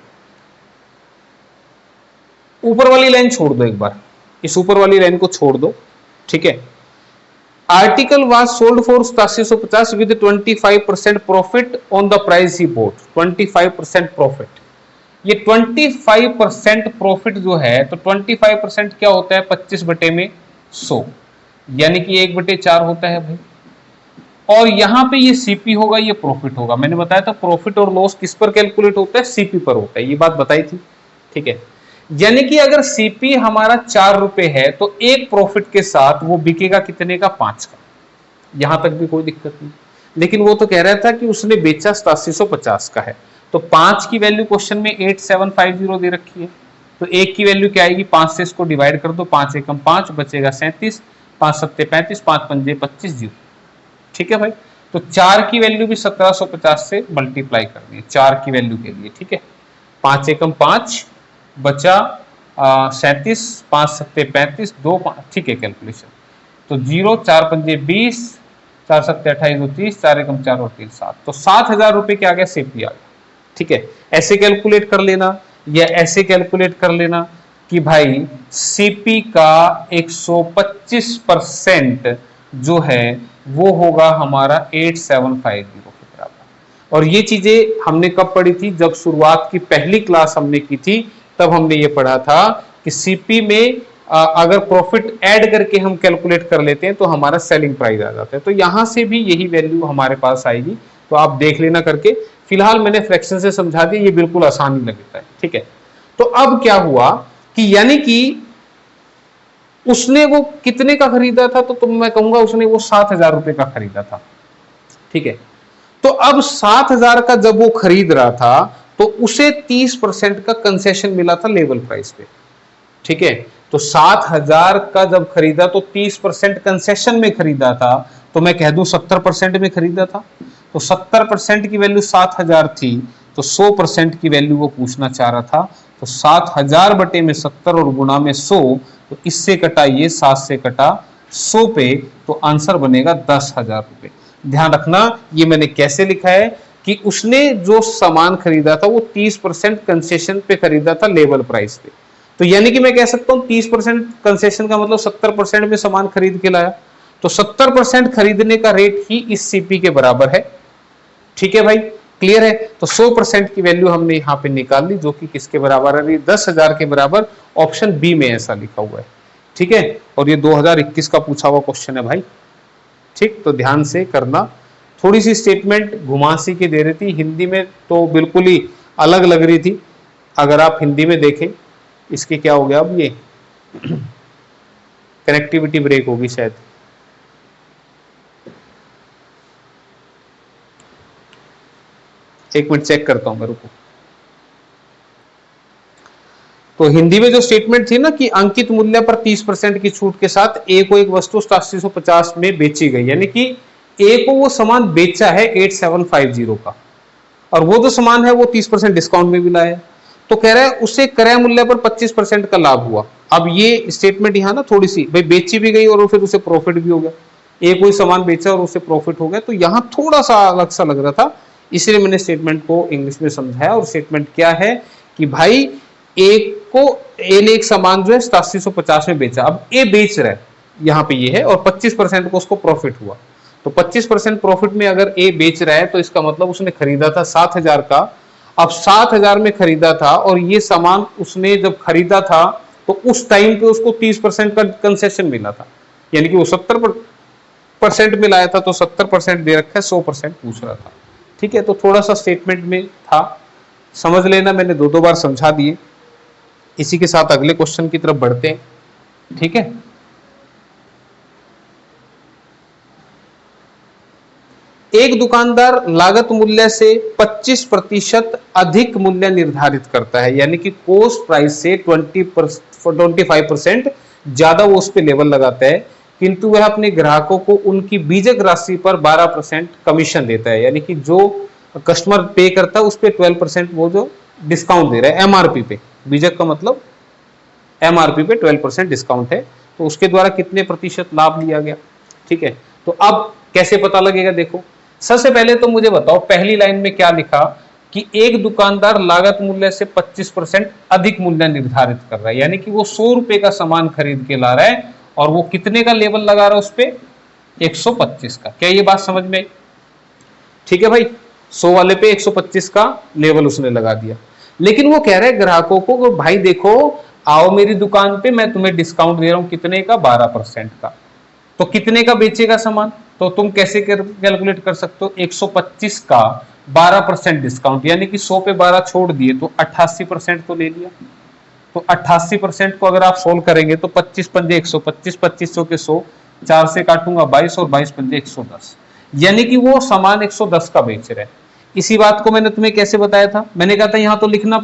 ऊपर वाली लाइन छोड़ दो, एक बार इस ऊपर वाली लाइन को छोड़ दो। ठीक है, article was sold for 8750 with 25% profit on the price he boat, 25% profit. ये 25% प्रॉफिट जो है, तो 25% क्या होता है 25/100, यानी कि 1/4 होता है भाई। और यहां पे ये सीपी होगा, ये प्रॉफिट होगा। मैंने बताया था प्रॉफिट और लॉस किस पर कैलकुलेट होता है, सीपी पर होता है, ये बात बताई थी। ठीक है, यानी कि अगर सीपी हमारा 4 रुपए है तो एक प्रॉफिट के साथ वो बिकेगा कितने का, 5 का। यहां तक भी कोई दिक्कत नहीं, लेकिन वो तो कह रहा था कि उसने बेचा 8750 का है, तो 5 की वैल्यू क्वेश्चन में 8750 दे रखी है, तो 1 की वैल्यू क्या आएगी, 5 से इसको डिवाइड कर दो, 5 एकम 5, बचेगा 37, 5 सत्ते 35, 5 पंजे 25, 0। ठीक है भाई, तो 4 की वैल्यू भी 1750 से मल्टीप्लाई करनी है 4 की वैल्यू के लिए। ठीक है, 5 एकम 5 बचा 37, 5 सत्ते 35, 2 ठीक है कैलकुलेशन, तो 0, 4 पंजे 20, 4 सत्ते 28, 30, 4 एकम 4 और 3 7, तो 7000 रुपए के आ गया, सीपी आ गया। ठीक है, ऐसे कैलकुलेट कर लेना या ऐसे कैलकुलेट कर लेना कि भाई सीपी का 125% जो है वो होगा हमारा 8750 के बराबर। और ये चीजें हमने कब पढ़ी थी, जब शुरुआत की पहली क्लास हमने की थी, तब हमने ये पढ़ा था कि सीपी में अगर प्रॉफिट ऐड करके हम कैलकुलेट कर लेते हैं तो हमारा सेलिंग प्राइस आ जाता है। तो यहां से भी यही वैल्यू हमारे पास आएगी, तो आप देख लेना करके। फिलहाल मैंने फ्रैक्शन से समझा दिया, ये बिल्कुल आसान ही लगता है, ठीक है। तो अब क्या हुआ कि यानी कि उसने वो कितने का खरीदा था, तो मैं कहूंगा उसने वो 7,000 रुपए का खरीदा था, ठीक है। तो अब 7,000 का जब वो खरीद रहा था तो उसे 30% का कंसेशन मिला था लेवल प्राइस पे, ठीक है। तो 7,000 का जब खरीदा तो 30% कंसेशन में खरीदा था, तो मैं कह दूं 70% में खरीदा था। तो 70% की वैल्यू 7,000 थी, तो 100% की वैल्यू वो पूछना चाह रहा था। तो 7,000 बटे में 70 और गुणा में 100, तो इससे कटा ये 7 से कटा 100 पे, तो आंसर बनेगा 10,000 रुपए। ध्यान रखना ये मैंने कैसे लिखा है कि उसने जो सामान खरीदा था वो 30% कंसेशन पे खरीदा था लेवल प्राइस पे। तो यानी कि मैं कह सकता हूं 30% कंसेशन का मतलब 70% में सामान खरीद के लाया, तो 70% खरीदने का रेट ही इस सीपी के बराबर है, ठीक है भाई, क्लियर है। तो 100% की वैल्यू हमने यहां पे निकाल ली, जो कि किसके बराबर है, 10,000 के बराबर। ऑप्शन बी में ऐसा लिखा हुआ है, ठीक है। और ये 2021 का पूछा हुआ क्वेश्चन है भाई, ठीक। तो ध्यान से करना, थोड़ी सी स्टेटमेंट घुमा सी के दे रही थी, हिंदी में तो बिल्कुल ही अलग लग रही थी। अगर आप हिंदी में देखें, इसके क्या हो गया, अब ये कनेक्टिविटी ब्रेक होगी शायद। एक मिनट चेक करता हूं मैं, रुको। तो हिंदी में जो स्टेटमेंट थी ना कि अंकित मूल्य पर 30% की छूट के साथ ए को एक वस्तु 8750 में बेची गई, यानी कि ए को वो सामान बेचा है 8750 का, और वो जो सामान है वो 30% डिस्काउंट में भी लाया है। तो कह रहा है उसे क्रय मूल्य पर 25% का लाभ हुआ। अब ये स्टेटमेंट यहाँ ना थोड़ी सी, भाई बेची भी गई और फिर उसे प्रॉफिट भी हो गया, ए कोई सामान बेचा और उसे प्रॉफिट हो गया, तो यहाँ थोड़ा सा अलग सा लग रहा था, इसलिए मैंने स्टेटमेंट को इंग्लिश में समझाया। और स्टेटमेंट क्या है कि भाई ए ने एक सामान जो है 8750 में बेचा, अब ए बेच रहा है, यहाँ पे ये है, और 25% को उसको प्रॉफिट हुआ। तो 25% प्रॉफिट में अगर ए बेच रहा है तो इसका मतलब उसने खरीदा था 7,000 का, अब 7,000 में खरीदा था, और ये सामान उसने जब खरीदा था तो उस टाइम पे उसको 30% का कंसेशन मिला था, यानी कि वो 70% में लाया था, तो 70% दे रखा है, 100% पूछ रहा था, ठीक है। तो थोड़ा सा स्टेटमेंट में था, समझ लेना, मैंने दो बार समझा दिए। इसी के साथ अगले क्वेश्चन की तरफ बढ़ते हैं, ठीक है। एक दुकानदार लागत मूल्य से 25% अधिक मूल्य निर्धारित करता है, यानी कि कोस्ट प्राइस से 25% ज्यादा वो उस पर लेवल लगाता है, किंतु वह अपने ग्राहकों को उनकी बीजक राशि पर 12% कमीशन देता है, यानी कि जो कस्टमर पे करता है उस पर 12% वो जो डिस्काउंट दे रहा है एमआरपी पे। बीजक का मतलब एमआरपी पे 12% डिस्काउंट है, तो उसके द्वारा कितने प्रतिशत लाभ लिया गया, ठीक है। तो अब कैसे पता लगेगा, देखो सबसे पहले तो मुझे बताओ पहली लाइन में क्या लिखा कि एक दुकानदार लागत मूल्य से 25% अधिक मूल्य निर्धारित कर रहा है, यानी कि वो 100 रुपए का सामान खरीद के ला रहा है और वो कितने का लेवल लगा रहा है उस पे, 125 का। क्या ये बात समझ में आई, ठीक है भाई, 100 वाले पे 125 का लेवल उसने लगा दिया। लेकिन वो कह रहे हैं ग्राहकों को, भाई देखो आओ मेरी दुकान पे, मैं तुम्हें डिस्काउंट दे रहा हूं, कितने का, 12% का। तो कितने का बेचेगा सामान, तो तुम कैसे कैलकुलेट कर सकते हो, 125 का 12% डिस्काउंट, यानी कि 100 पे 12 छोड़ दिए तो 88% तो ले लिया। तो 88% को अगर आप सोल्व करेंगे तो 25 पंजे 125, 2500 के 100, 4 से काटूंगा 22 और 22 पंजे 110, यानी कि वो सामान 110 का बेच रहे हैं। इसी बात को मैंने तुम्हें कैसे बताया था, मैंने कहा था यहां तो लिखना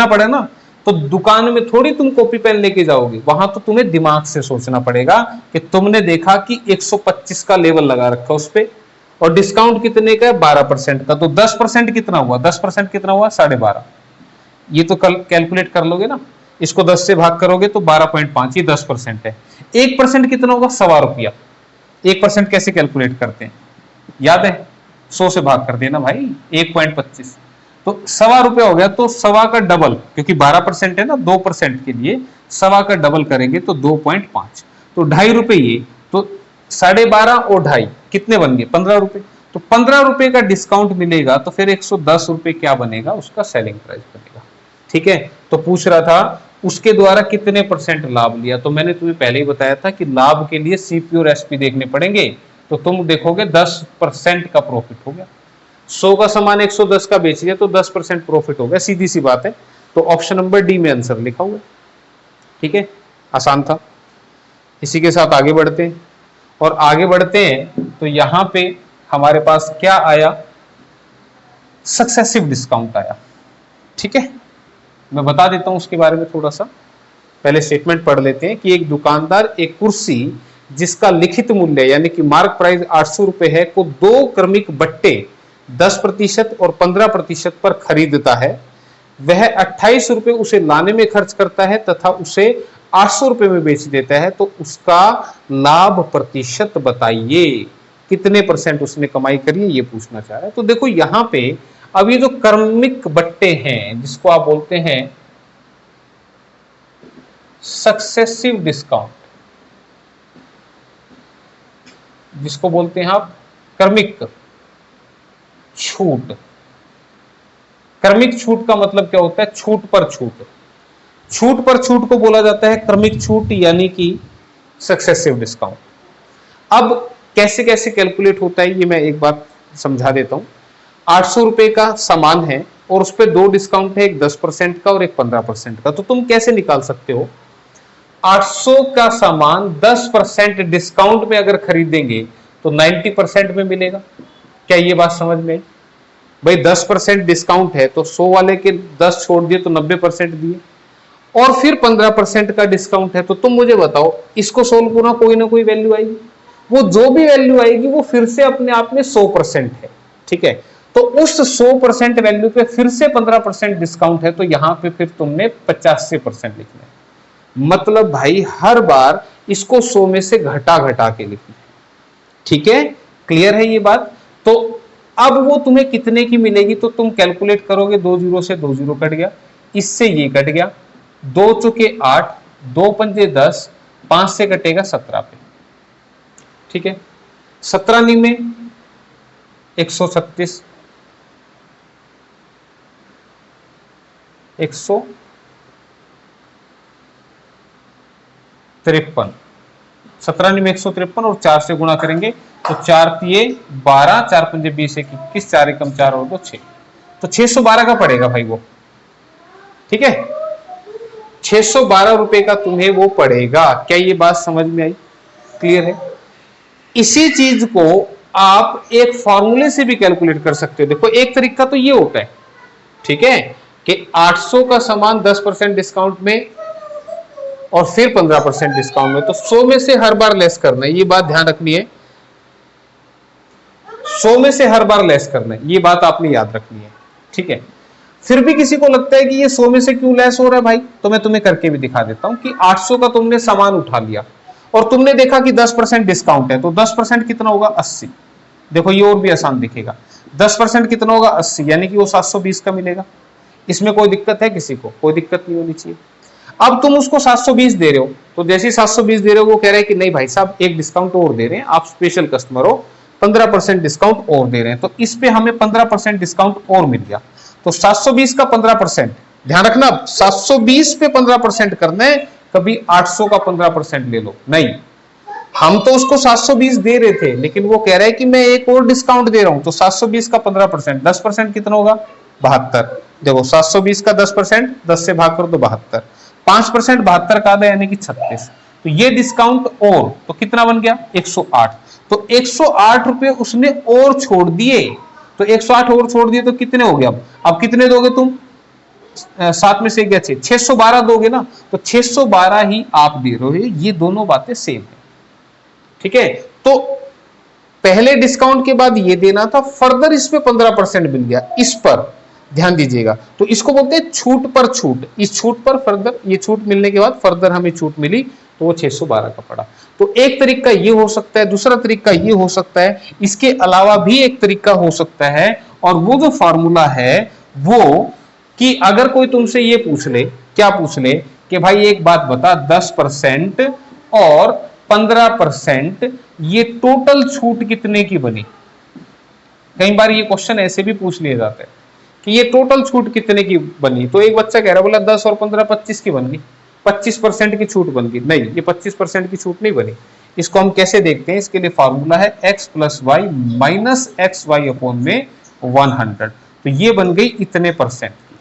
पड़ा ना। तो दुकान में थोड़ी तुम कॉपी पेन लेके जाओगे, वहां तो तुम्हें दिमाग से सोचना पड़ेगा कि तुमने देखा कि 125 का लेवल लगा रखा उस पे, और डिस्काउंट कितने का है, 12% का। तो 10% कितना हुआ, 10% कितना हुआ, 12.5। ये तो कल कैलकुलेट कर लोगे ना, इसको 10 से भाग करोगे तो 12.5, ये 10% है। 1% कितना होगा, ₹1.25। 1% कैसे कैलकुलेट करते हैं, याद है, 100 से भाग कर देना भाई, 1.25, तो ₹1.25 हो गया। तो 1.25 का डबल, क्योंकि 12% है ना, 2% के लिए 1.25 का डबल करेंगे तो 2.5, तो ₹2.5 ये, तो 12.5 और 2.5 कितने बन गए, ₹15। तो ₹15 का डिस्काउंट मिलेगा, तो फिर ₹110 क्या बनेगा उसका सेलिंग प्राइस बनेगा, ठीक है। तो पूछ रहा था उसके द्वारा कितने परसेंट लाभ लिया। तो मैंने तुम्हें पहले ही बताया था कि लाभ के लिए सीपी और एसपी देखने पड़ेंगे, तो तुम देखोगे 10% का प्रॉफिट हो गया। 100 का सामान 110 का बेच दिया तो 10% प्रॉफिट हो गया, सीधी सी बात है। तो ऑप्शन नंबर डी में आंसर लिखा हुआ है। ठीक है, आसान था। इसी के साथ आगे बढ़ते हैं, और आगे बढ़ते हैं तो यहां पे हमारे पास क्या आया, सक्सेसिव डिस्काउंट आया। ठीक है, मैं बता देता हूं उसके बारे में थोड़ा सा। पहले स्टेटमेंट पढ़ लेते हैं कि एक दुकानदार एक कुर्सी जिसका लिखित मूल्य यानी कि मार्क प्राइस 800 रुपए है को 2 क्रमिक बट्टे 10% और 15% पर खरीदता है। वह 28 रुपए उसे लाने में खर्च करता है तथा उसे 800 रुपए में बेच देता है, तो उसका लाभ प्रतिशत बताइए, कितने परसेंट उसने कमाई करी है, ये पूछना चाह रहा है। तो देखो यहां पे अब ये जो क्रमिक बट्टे हैं जिसको आप बोलते हैं सक्सेसिव डिस्काउंट, जिसको बोलते हैं आप क्रमिक छूट। क्रमिक छूट का मतलब क्या होता है, छूट पर छूट। छूट पर छूट को बोला जाता है क्रमिक छूट यानी कि सक्सेसिव डिस्काउंट। अब कैसे कैसे कैलकुलेट होता है ये मैं एक बात समझा देता हूं। 800 रुपए का सामान है और उस पर 2 डिस्काउंट है, एक 10% का और एक 15% का। तो तुम कैसे निकाल सकते हो, 800 का सामान 10% डिस्काउंट में अगर खरीदेंगे तो 90% में मिलेगा। क्या ये बात समझ में आई? भाई 10% डिस्काउंट है तो 100 वाले के 10 छोड़ दिए तो 90% दिए, और फिर 15% का डिस्काउंट है। तो तुम मुझे बताओ इसको सोल्व करना, कोई ना कोई वैल्यू आएगी, वो जो भी वैल्यू आएगी वो फिर से अपने आप में 100% है। ठीक है, तो उस 100% वैल्यू पे फिर से 15% डिस्काउंट है, तो यहां पे फिर तुमने 85% लिखना है। मतलब भाई हर बार इसको 100 में से घटा घटा के लिखना है। ठीक है, क्लियर है ये बात? तो अब वो तुम्हें कितने की मिलेगी, तो तुम कैलकुलेट करोगे, 2 जीरो से 2 जीरो कट गया, इससे ये कट गया, 2 चौके 8, 2 पंजे 10, 5 से कटेगा 17 पे। ठीक है, 17 नी में 136, 153, 17 में 153 और 4 से गुणा करेंगे तो 4 तिये 12, 4 पंजे 20, 21, 4 एकम 4 और 2 6, तो 612 का पड़ेगा भाई वो। ठीक है, 612 रुपए का तुम्हें वो पड़ेगा। क्या ये बात समझ में आई, क्लियर है? इसी चीज को आप एक फॉर्मूले से भी कैलकुलेट कर सकते हो। देखो एक तरीका तो ये होता है, ठीक है, कि 800 का सामान 10% डिस्काउंट में और फिर 15% डिस्काउंट में, तो 100 में से हर बार लेस करना है, ये बात ध्यान रखनी है। 100 में से हर बार लेस करना है, ये बात आपने याद रखनी है। ठीक है, फिर भी किसी को लगता है कि ये 100 में से क्यों लेस हो रहा है भाई, तो मैं तुम्हें करके भी दिखा देता हूं कि 800 का तुमने सामान उठा लिया और तुमने देखा कि 10% डिस्काउंट है, तो 10% कितना होगा, 80। देखो ये और भी आसान दिखेगा, 10% कितना होगा, 80, यानी कि वो 720 का मिलेगा। इसमें कोई दिक्कत है किसी को? कोई दिक्कत नहीं होनी चाहिए। अब तुम उसको 720 दे रहे हो, तो जैसे ही 720 दे रहे हो वो कह रहे हैं कि नहीं भाई साहब एक डिस्काउंट और दे रहे हैं, आप स्पेशल कस्टमर हो, 15% डिस्काउंट और दे रहे हैं, तो इस पे हमें 15% डिस्काउंट और मिल गया। तो 720 का 15%, ध्यान रखना 720 पे 15% करना है, कभी 800 का 15% ले लो नहीं। हम तो उसको 720 दे रहे थे, लेकिन वो कह रहा है कि मैं एक और डिस्काउंट दे रहा हूं, तो 720 का 15%, 10% कितना होगा, 72। देखो 720 का 10%, 10 से भाग करो तो 72, 5% 72 का आधा यानी कि 36, तो ये डिस्काउंट और, तो कितना बन गया, 108। तो 108 रुपए उसने और छोड़ दिए, तो 108 और छोड़ दिए तो कितने हो गए? अब कितने दोगे तुम, 7 में से गया 6, 612 दोगे ना, तो 612 ही आप दे रहे हो। ये दोनों बातें सेम है। ठीक है, तो पहले डिस्काउंट के बाद ये देना था, फर्दर इसमें 15% मिल गया, इस पर ध्यान दीजिएगा। तो इसको बोलते हैं छूट पर छूट। इस छूट पर फर्दर, ये छूट मिलने के बाद फर्दर हमें छूट मिली, तो वो 612 का पड़ा। तो एक तरीका ये हो सकता है, दूसरा तरीका ये हो सकता है, इसके अलावा भी एक तरीका हो सकता है, और वो जो फॉर्मूला है वो कि अगर कोई तुमसे ये पूछ ले, क्या पूछ ले कि भाई एक बात बता, 10% और 15% ये टोटल छूट कितने की बनी। कई बार ये क्वेश्चन ऐसे भी पूछ लिया जाता है कि ये टोटल छूट कितने की बनी। तो एक बच्चा कह रहा बोला 10 और 15 25 की बन गई, 25% की छूट बन गई। नहीं, ये 25% की छूट नहीं बनी। इसको हम कैसे देखते हैं, इसके लिए फॉर्मूला है x plus y minus x y upon में 100। तो ये बन गई इतने परसेंट की।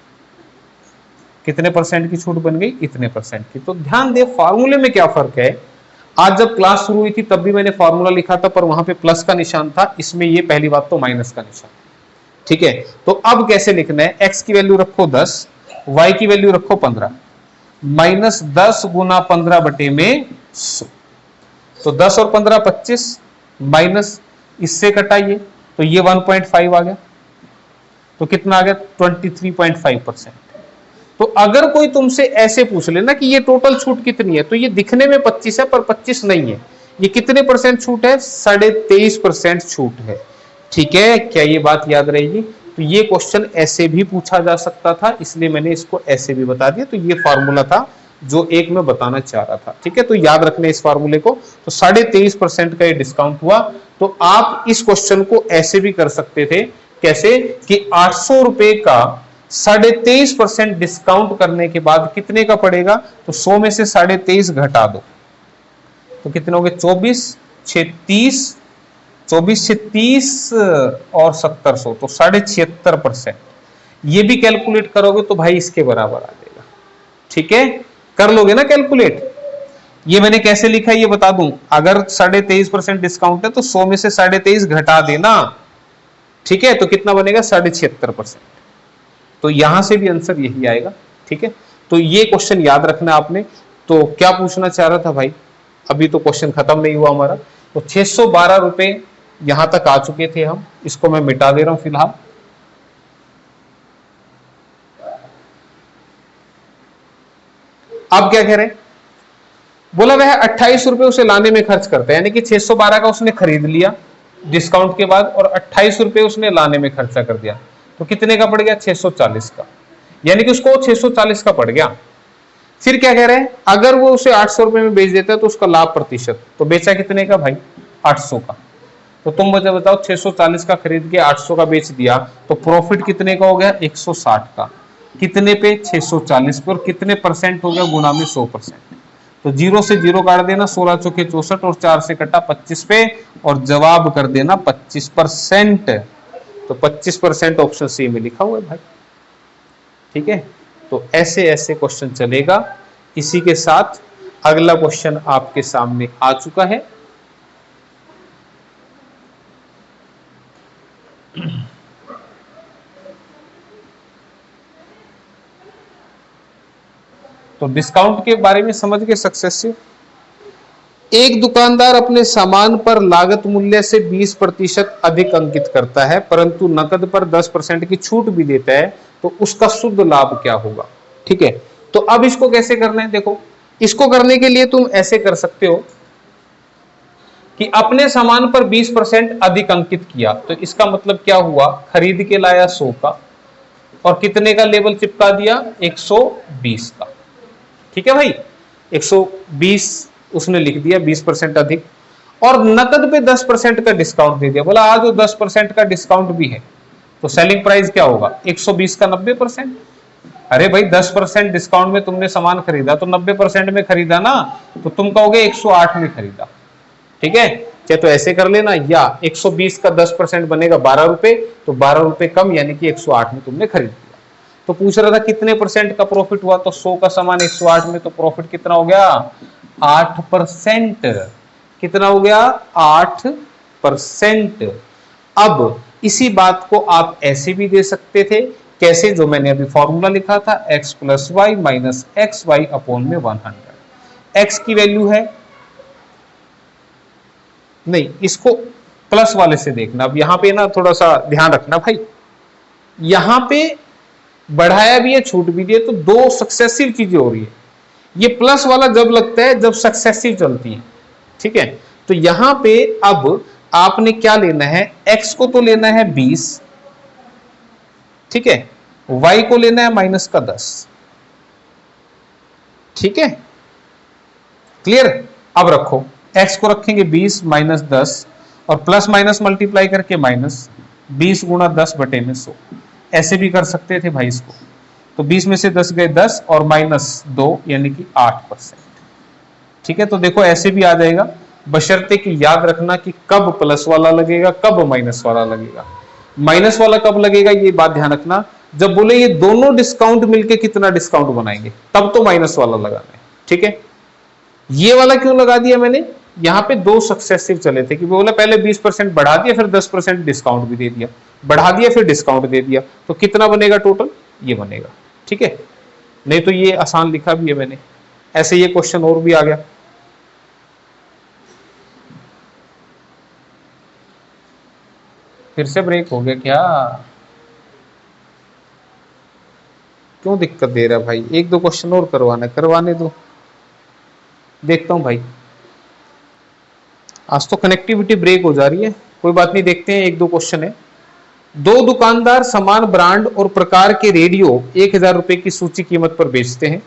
कितने परसेंट की छूट बन गई, इतने परसेंट की। तो ध्यान दे फॉर्मूले में क्या फर्क है। आज जब क्लास शुरू हुई थी तब भी मैंने फॉर्मूला लिखा था, पर वहां पे प्लस का निशान था, इसमें ये पहली बात तो माइनस का निशान। ठीक है, तो अब कैसे लिखना है, x की वैल्यू रखो 10, y की वैल्यू रखो 15, माइनस 10 गुना 15 बटे में 100। तो 10 और 15 25, माइनस इससे कटाइए तो ये 1.5 आ गया। तो कितना आ गया, 23.5%। तो अगर कोई तुमसे ऐसे पूछ लेना कि ये टोटल छूट कितनी है, तो ये दिखने में 25 है पर 25 नहीं है। ये कितने परसेंट छूट है, 23.5% छूट है। ठीक है, क्या ये बात याद रहेगी। तो ये क्वेश्चन ऐसे भी पूछा जा सकता था, इसलिए मैंने इसको ऐसे भी बता दिया। तो ये फॉर्मूला था जो एक मैं बताना चाह रहा था। ठीक है, तो याद रखना इस फॉर्मूले को। तो 23.5% का ये डिस्काउंट हुआ। तो आप इस क्वेश्चन को ऐसे भी कर सकते थे, कैसे कि 800 रुपए का 23.5% डिस्काउंट करने के बाद कितने का पड़ेगा। तो 100 में से 23.5 घटा दो तो कितने हो गए, 24 6 30, 24 6 30 और 70 100, तो 76.5%। ये भी कैलकुलेट करोगे तो भाई इसके बराबर आ जाएगा। ठीक है, कर लोगे ना कैलकुलेट। ये मैंने कैसे लिखा है ये बता दूं। अगर 23.5% डिस्काउंट है तो 100 में से 23.5 घटा देना। ठीक है, तो कितना बनेगा, 76.5%। तो यहां से भी आंसर यही आएगा। ठीक है, तो ये क्वेश्चन याद रखना आपने। तो क्या पूछना चाह रहा था भाई, अभी तो क्वेश्चन खत्म नहीं हुआ हमारा। तो 612 रुपए यहां तक आ चुके थे हम, इसको मैं मिटा दे रहा हूं फिलहाल। अब क्या कह रहे हैं, बोला वह 28 रुपए उसे लाने में खर्च करता है, यानी कि 612 का उसने खरीद लिया डिस्काउंट के बाद और 28 रुपए उसने लाने में खर्चा कर दिया। तो कितने का पड़ गया, 640 का, यानी कि उसको 640 का पड़ गया। फिर क्या कह रहे हैं, अगर वो उसे 800 रुपए में बेच देता है तो उसका लाभ प्रतिशत, तो बेचा कितने का भाई, 800 का। तो तुम मुझे बताओ 640 का खरीद के 800 का बेच दिया तो प्रॉफिट कितने का हो गया, 160 का। कितने पे, 640 पे। और कितने परसेंट हो गया, गुना में 100%। तो 0 से 0 काट देना, 16 चौके 64 और 4 से कटा 25 पे, और जवाब कर देना 25%। तो 25% ऑप्शन सी में लिखा हुआ है भाई। ठीक है, तो ऐसे ऐसे क्वेश्चन चलेगा। इसी के साथ अगला क्वेश्चन आपके सामने आ चुका है। तो डिस्काउंट के बारे में समझ गए सक्सेसिव। एक दुकानदार अपने सामान पर लागत मूल्य से 20% अधिक अंकित करता है, परंतु नकद पर 10% की छूट भी देता है, तो उसका शुद्ध लाभ क्या होगा। ठीक है, तो अब इसको कैसे करना है, देखो इसको करने के लिए तुम ऐसे कर सकते हो कि अपने सामान पर 20% अधिक अंकित किया, तो इसका मतलब क्या हुआ, खरीद के लाया 100 का और कितने का लेबल चिपका दिया, 120 का। ठीक है भाई, 120 उसने लिख दिया, 20% अधिक, और नकद पे 10% का डिस्काउंट दे दिया। बोला आज वो 10% का डिस्काउंट भी है, तो सेलिंग प्राइस क्या होगा, 120 का 90%। अरे भाई 10% डिस्काउंट में तुमने सामान खरीदा तो 90% में खरीदा ना, तो तुम कहोगे 108 में खरीदा। ठीक है, चाहे तो ऐसे कर लेना, या 120 का 10% बनेगा 12 रुपए, तो 12 रुपए कम यानी कि 108 में तुमने खरीद लिया। तो पूछ रहा था कितने परसेंट का प्रॉफिट हुआ, तो 100 का सामान 108 में, तो प्रॉफिट कितना हो गया, 8%। कितना हो गया, 8%। अब इसी बात को आप ऐसे भी दे सकते थे, कैसे, जो मैंने अभी फॉर्मूला लिखा था, x plus y minus x y upon में 100। x की वैल्यू है, नहीं इसको प्लस वाले से देखना। अब यहां पे ना थोड़ा सा ध्यान रखना भाई, यहां पे बढ़ाया भी है छूट भी दी है, तो दो सक्सेसिव चीजें हो रही है। ये प्लस वाला जब लगता है जब सक्सेसिव चलती है। ठीक है, तो यहां पे अब आपने क्या लेना है, x को तो लेना है 20, ठीक है, y को लेना है माइनस का 10। ठीक है, क्लियर। अब रखो, x को रखेंगे 20 माइनस 10 और प्लस माइनस मल्टीप्लाई करके माइनस 20 गुणा 10 बटे में 100। ऐसे भी कर सकते थे भाई इसको। तो 20 में से 10 गए 10 और -2 यानी कि 8%। ठीक है, तो देखो ऐसे भी आ जाएगा, बशर्ते कि याद रखना कि कब प्लस वाला लगेगा कब माइनस वाला लगेगा। माइनस वाला कब लगेगा ये बात ध्यान रखना, जब बोले ये दोनों डिस्काउंट मिलके कितना डिस्काउंट बनाएंगे, तब तो माइनस वाला लगाना है। ठीक है, ये वाला क्यों लगा दिया मैंने, यहां पे दो सक्सेसिव चले थे कि बोला पहले 20% बढ़ा दिया फिर 10% डिस्काउंट भी दे दिया, बढ़ा दिया फिर डिस्काउंट दे दिया, तो कितना बनेगा टोटल, ये बनेगा। ठीक है, नहीं तो ये आसान लिखा भी है मैंने। ऐसे ये क्वेश्चन और भी आ गया। फिर से ब्रेक हो गया क्या, क्यों दिक्कत दे रहा है भाई, एक दो क्वेश्चन और करवाने दो, देखता हूं भाई। आज तो कनेक्टिविटी ब्रेक हो जा रही है, कोई बात नहीं, देखते हैं एक दो क्वेश्चन है। दो दुकानदार समान ब्रांड और प्रकार के रेडियो 1000 रुपए की सूची कीमत पर बेचते हैं।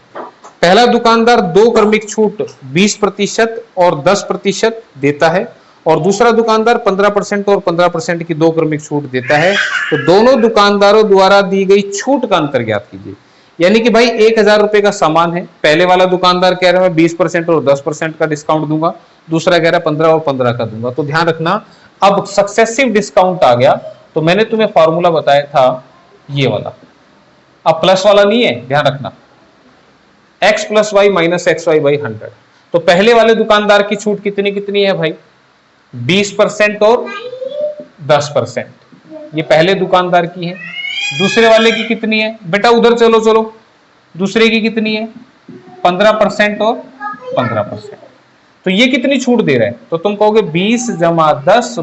पहला दुकानदार दो क्रमिक छूट 20% और 10% देता है और दूसरा दुकानदार 15% और 15% की दो क्रमिक छूट देता है। तो दोनों दुकानदारों द्वारा दी गई छूट का अंतर ज्ञात कीजिए। यानी कि भाई 1000 रुपए का सामान है, पहले वाला दुकानदार कह रहा है मैं 20% और 10% का डिस्काउंट दूंगा, दूसरा कह रहा है 15 और 15 का दूंगा। तो ध्यान रखना, अब सक्सेसिव डिस्काउंट आ गया, तो मैंने तुम्हें फॉर्मूला बताया था ये वाला, अब प्लस वाला नहीं है, ध्यान रखना, x + y - xy/100। तो पहले वाले दुकानदार की छूट कितनी कितनी है भाई, 20% और 10%, ये पहले दुकानदार की है। दूसरे वाले की कितनी है बेटा, उधर चलो चलो, दूसरे की कितनी है 15% और 15%। तो ये कितनी छूट दे रहा है, तो तुम कहोगे 20 - 10 -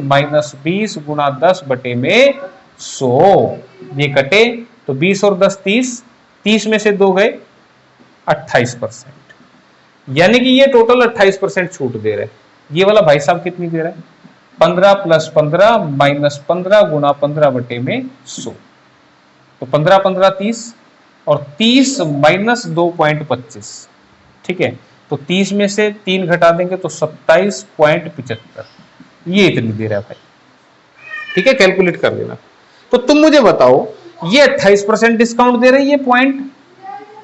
20 × 10 बटे में 100, ये कटे तो 20 और 10 30, 30 में से 2 गए 28%, यानी कि ये टोटल 28% छूट दे रहे हैं। ये वाला भाई साहब कितनी दे रहा है, 15 + 15 - 15 × 15 बटे में 100। तो 15 15 30 और 30 - 2.25, ठीक है, तो 30 में से 3 घटा देंगे तो 27.75, ये इतनी दे रहा है भाई। ठीक है, कैलकुलेट कर लेना। तो तुम मुझे बताओ, ये 28% डिस्काउंट दे रहे हैं, ये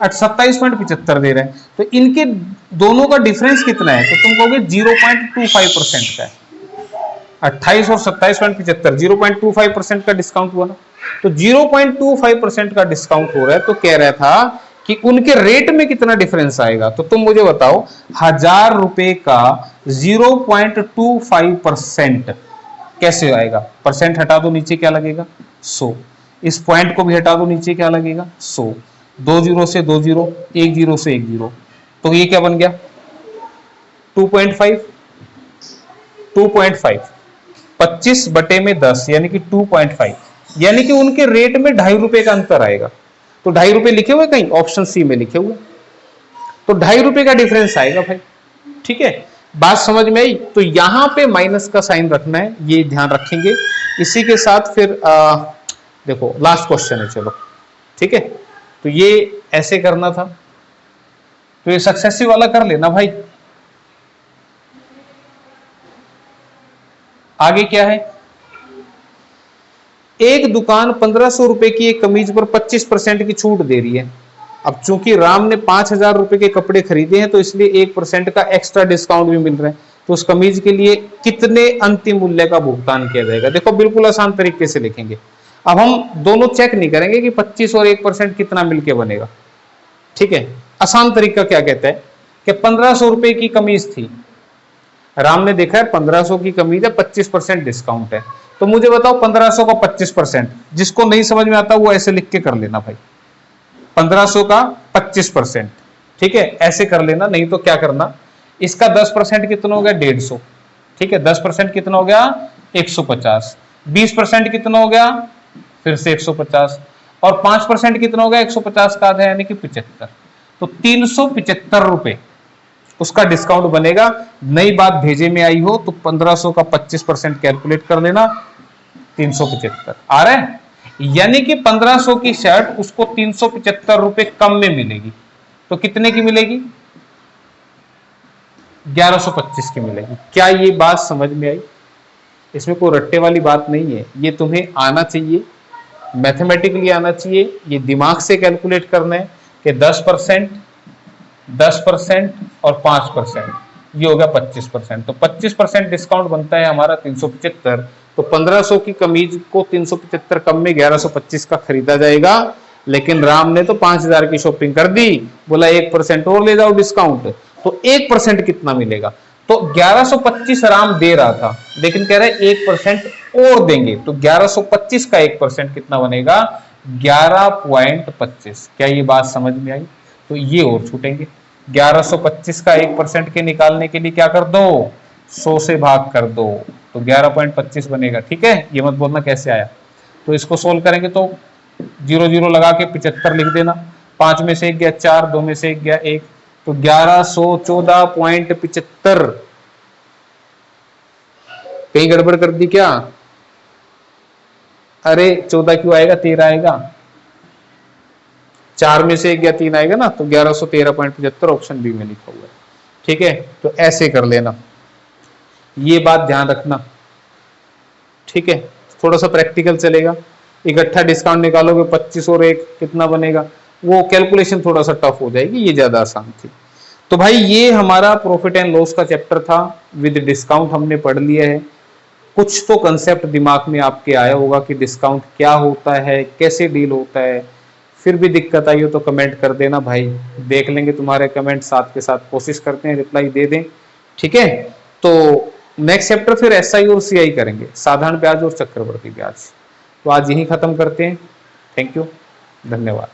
27.75 दे रहे हैं, तो इनके दोनों का डिफरेंस कितना है, तो तुम कहोगे 0.25% का है। 28 और 27.75, 0.25% का डिस्काउंट हुआ ना, तो 0.25% का डिस्काउंट हो रहा है, तो कह रहा था कि उनके रेट में कितना डिफरेंस आएगा। तो तुम मुझे बताओ, 1000 रुपए का 0.25% कैसे आएगा, परसेंट हटा दो, नीचे क्या लगेगा 100, इस पॉइंट को भी हटा दो, नीचे क्या लगेगा 100, 2 0 से 2 0, 1 0 से 1 0, तो ये क्या बन गया 2.5, 25 बटे में 10 यानी कि 2.5, यानी कि उनके रेट में 2.5 रुपए का अंतर आएगा। तो 2.5 रुपए लिखे हुए कहीं, ऑप्शन सी में लिखे हुए, तो 2.5 रुपए का डिफरेंस आएगा भाई। ठीक है, बात समझ में आई। तो यहां पे माइनस का साइन रखना है, ये ध्यान रखेंगे। इसी के साथ फिर देखो लास्ट क्वेश्चन है, चलो ठीक है, तो ये ऐसे करना था, तो ये सक्सेसिव वाला कर लेना भाई। आगे क्या है, एक दुकान 1500 रुपए की एक कमीज पर 25% की छूट दे रही है। अब चूंकि राम ने 5000 रुपए के कपड़े खरीदे हैं, तो इसलिए 1% का एक्स्ट्रा डिस्काउंट भी मिल रहा है। तो उस कमीज के लिए कितने अंतिम मूल्य का भुगतान किया जाएगा। देखो बिल्कुल आसान तरीके से लिखेंगे। अब हम दोनों चेक नहीं करेंगे कि 25 और 1% कितना मिलके बनेगा। ठीक है, आसान तरीका क्या कहता है कि 1500 रुपए की कमीज थी, राम ने देखा है 1500 की कमीज है, 25% डिस्काउंट है, तो मुझे बताओ 1500 का 25%, जिसको नहीं समझ में आता वो ऐसे लिख के कर लेना भाई, 1500 का 25%, ठीक है, ऐसे कर लेना। नहीं तो क्या करना, इसका 10% कितना हो गया 150, ठीक है, 10% कितना हो गया 150, 20% कितना हो गया फिर से 150, और 5% कितना हो गया 150 का आधा यानी कि 75, तो 375 रुपए उसका डिस्काउंट बनेगा। नई बात भेजे में आई हो तो 1500 का 25% कैलकुलेट कर लेना, 375 आ रहा है, यानी कि 1500 की शर्ट उसको 375 रुपए कम में मिलेगी। तो कितने की मिलेगी 1125 की मिलेगी। क्या ये बात समझ में आई, इसमें कोई रट्टे वाली बात नहीं है, ये तुम्हें आना चाहिए, मैथमेटिकली आना चाहिए, ये दिमाग से कैलकुलेट करना है कि 10%, 10% और 5%, ये हो गया 25%। तो 25% डिस्काउंट बनता है हमारा 375। तो 1500 की कमीज को 375 कम में 1125 का खरीदा जाएगा। लेकिन राम ने तो 5000 की शॉपिंग कर दी, बोला 1% और ले जाओ डिस्काउंट। तो 1% कितना मिलेगा? तो 1125 राम दे रहा था, लेकिन कह रहे 1% और देंगे, तो 1125 का 1% कितना बनेगा? 11.25। क्या ये बात समझ में आई? तो ये और छूटेंगे। 1125 का 1% के निकालने के लिए क्या कर दो? 100 से भाग कर दो, तो 11.25 बनेगा। ठीक है, ये मत बोलना कैसे आया। तो इसको सोल्व करेंगे तो 0 0 लगा के 75 लिख देना। 5 में से 1 गया 4, 2 में से 1 गया 1, तो 1114.75। कहीं गड़बड़ कर दी क्या? अरे 14 क्यों आएगा, 13 आएगा। 4 में से 1 या 3 आएगा ना, तो 1113.75 ऑप्शन बी में लिखा हुआ है। ठीक है, तो ऐसे कर लेना, ये बात ध्यान रखना। ठीक है, थोड़ा सा प्रैक्टिकल चलेगा। इकट्ठा डिस्काउंट निकालोगे 25 और 1 कितना बनेगा, वो कैलकुलेशन थोड़ा सा टफ हो जाएगी, ये ज्यादा आसान थी। तो भाई ये हमारा प्रॉफिट एंड लॉस का चैप्टर था, विद डिस्काउंट हमने पढ़ लिया है। कुछ तो कंसेप्ट दिमाग में आपके आया होगा कि डिस्काउंट क्या होता है, कैसे डील होता है। फिर भी दिक्कत आई हो तो कमेंट कर देना भाई, देख लेंगे तुम्हारे कमेंट, साथ के साथ कोशिश करते हैं रिप्लाई दे दें। ठीक है, तो नेक्स्ट चैप्टर फिर एसआई और सीआई करेंगे, साधारण ब्याज और चक्रवृद्धि ब्याज। तो आज यही खत्म करते हैं। थैंक यू, धन्यवाद।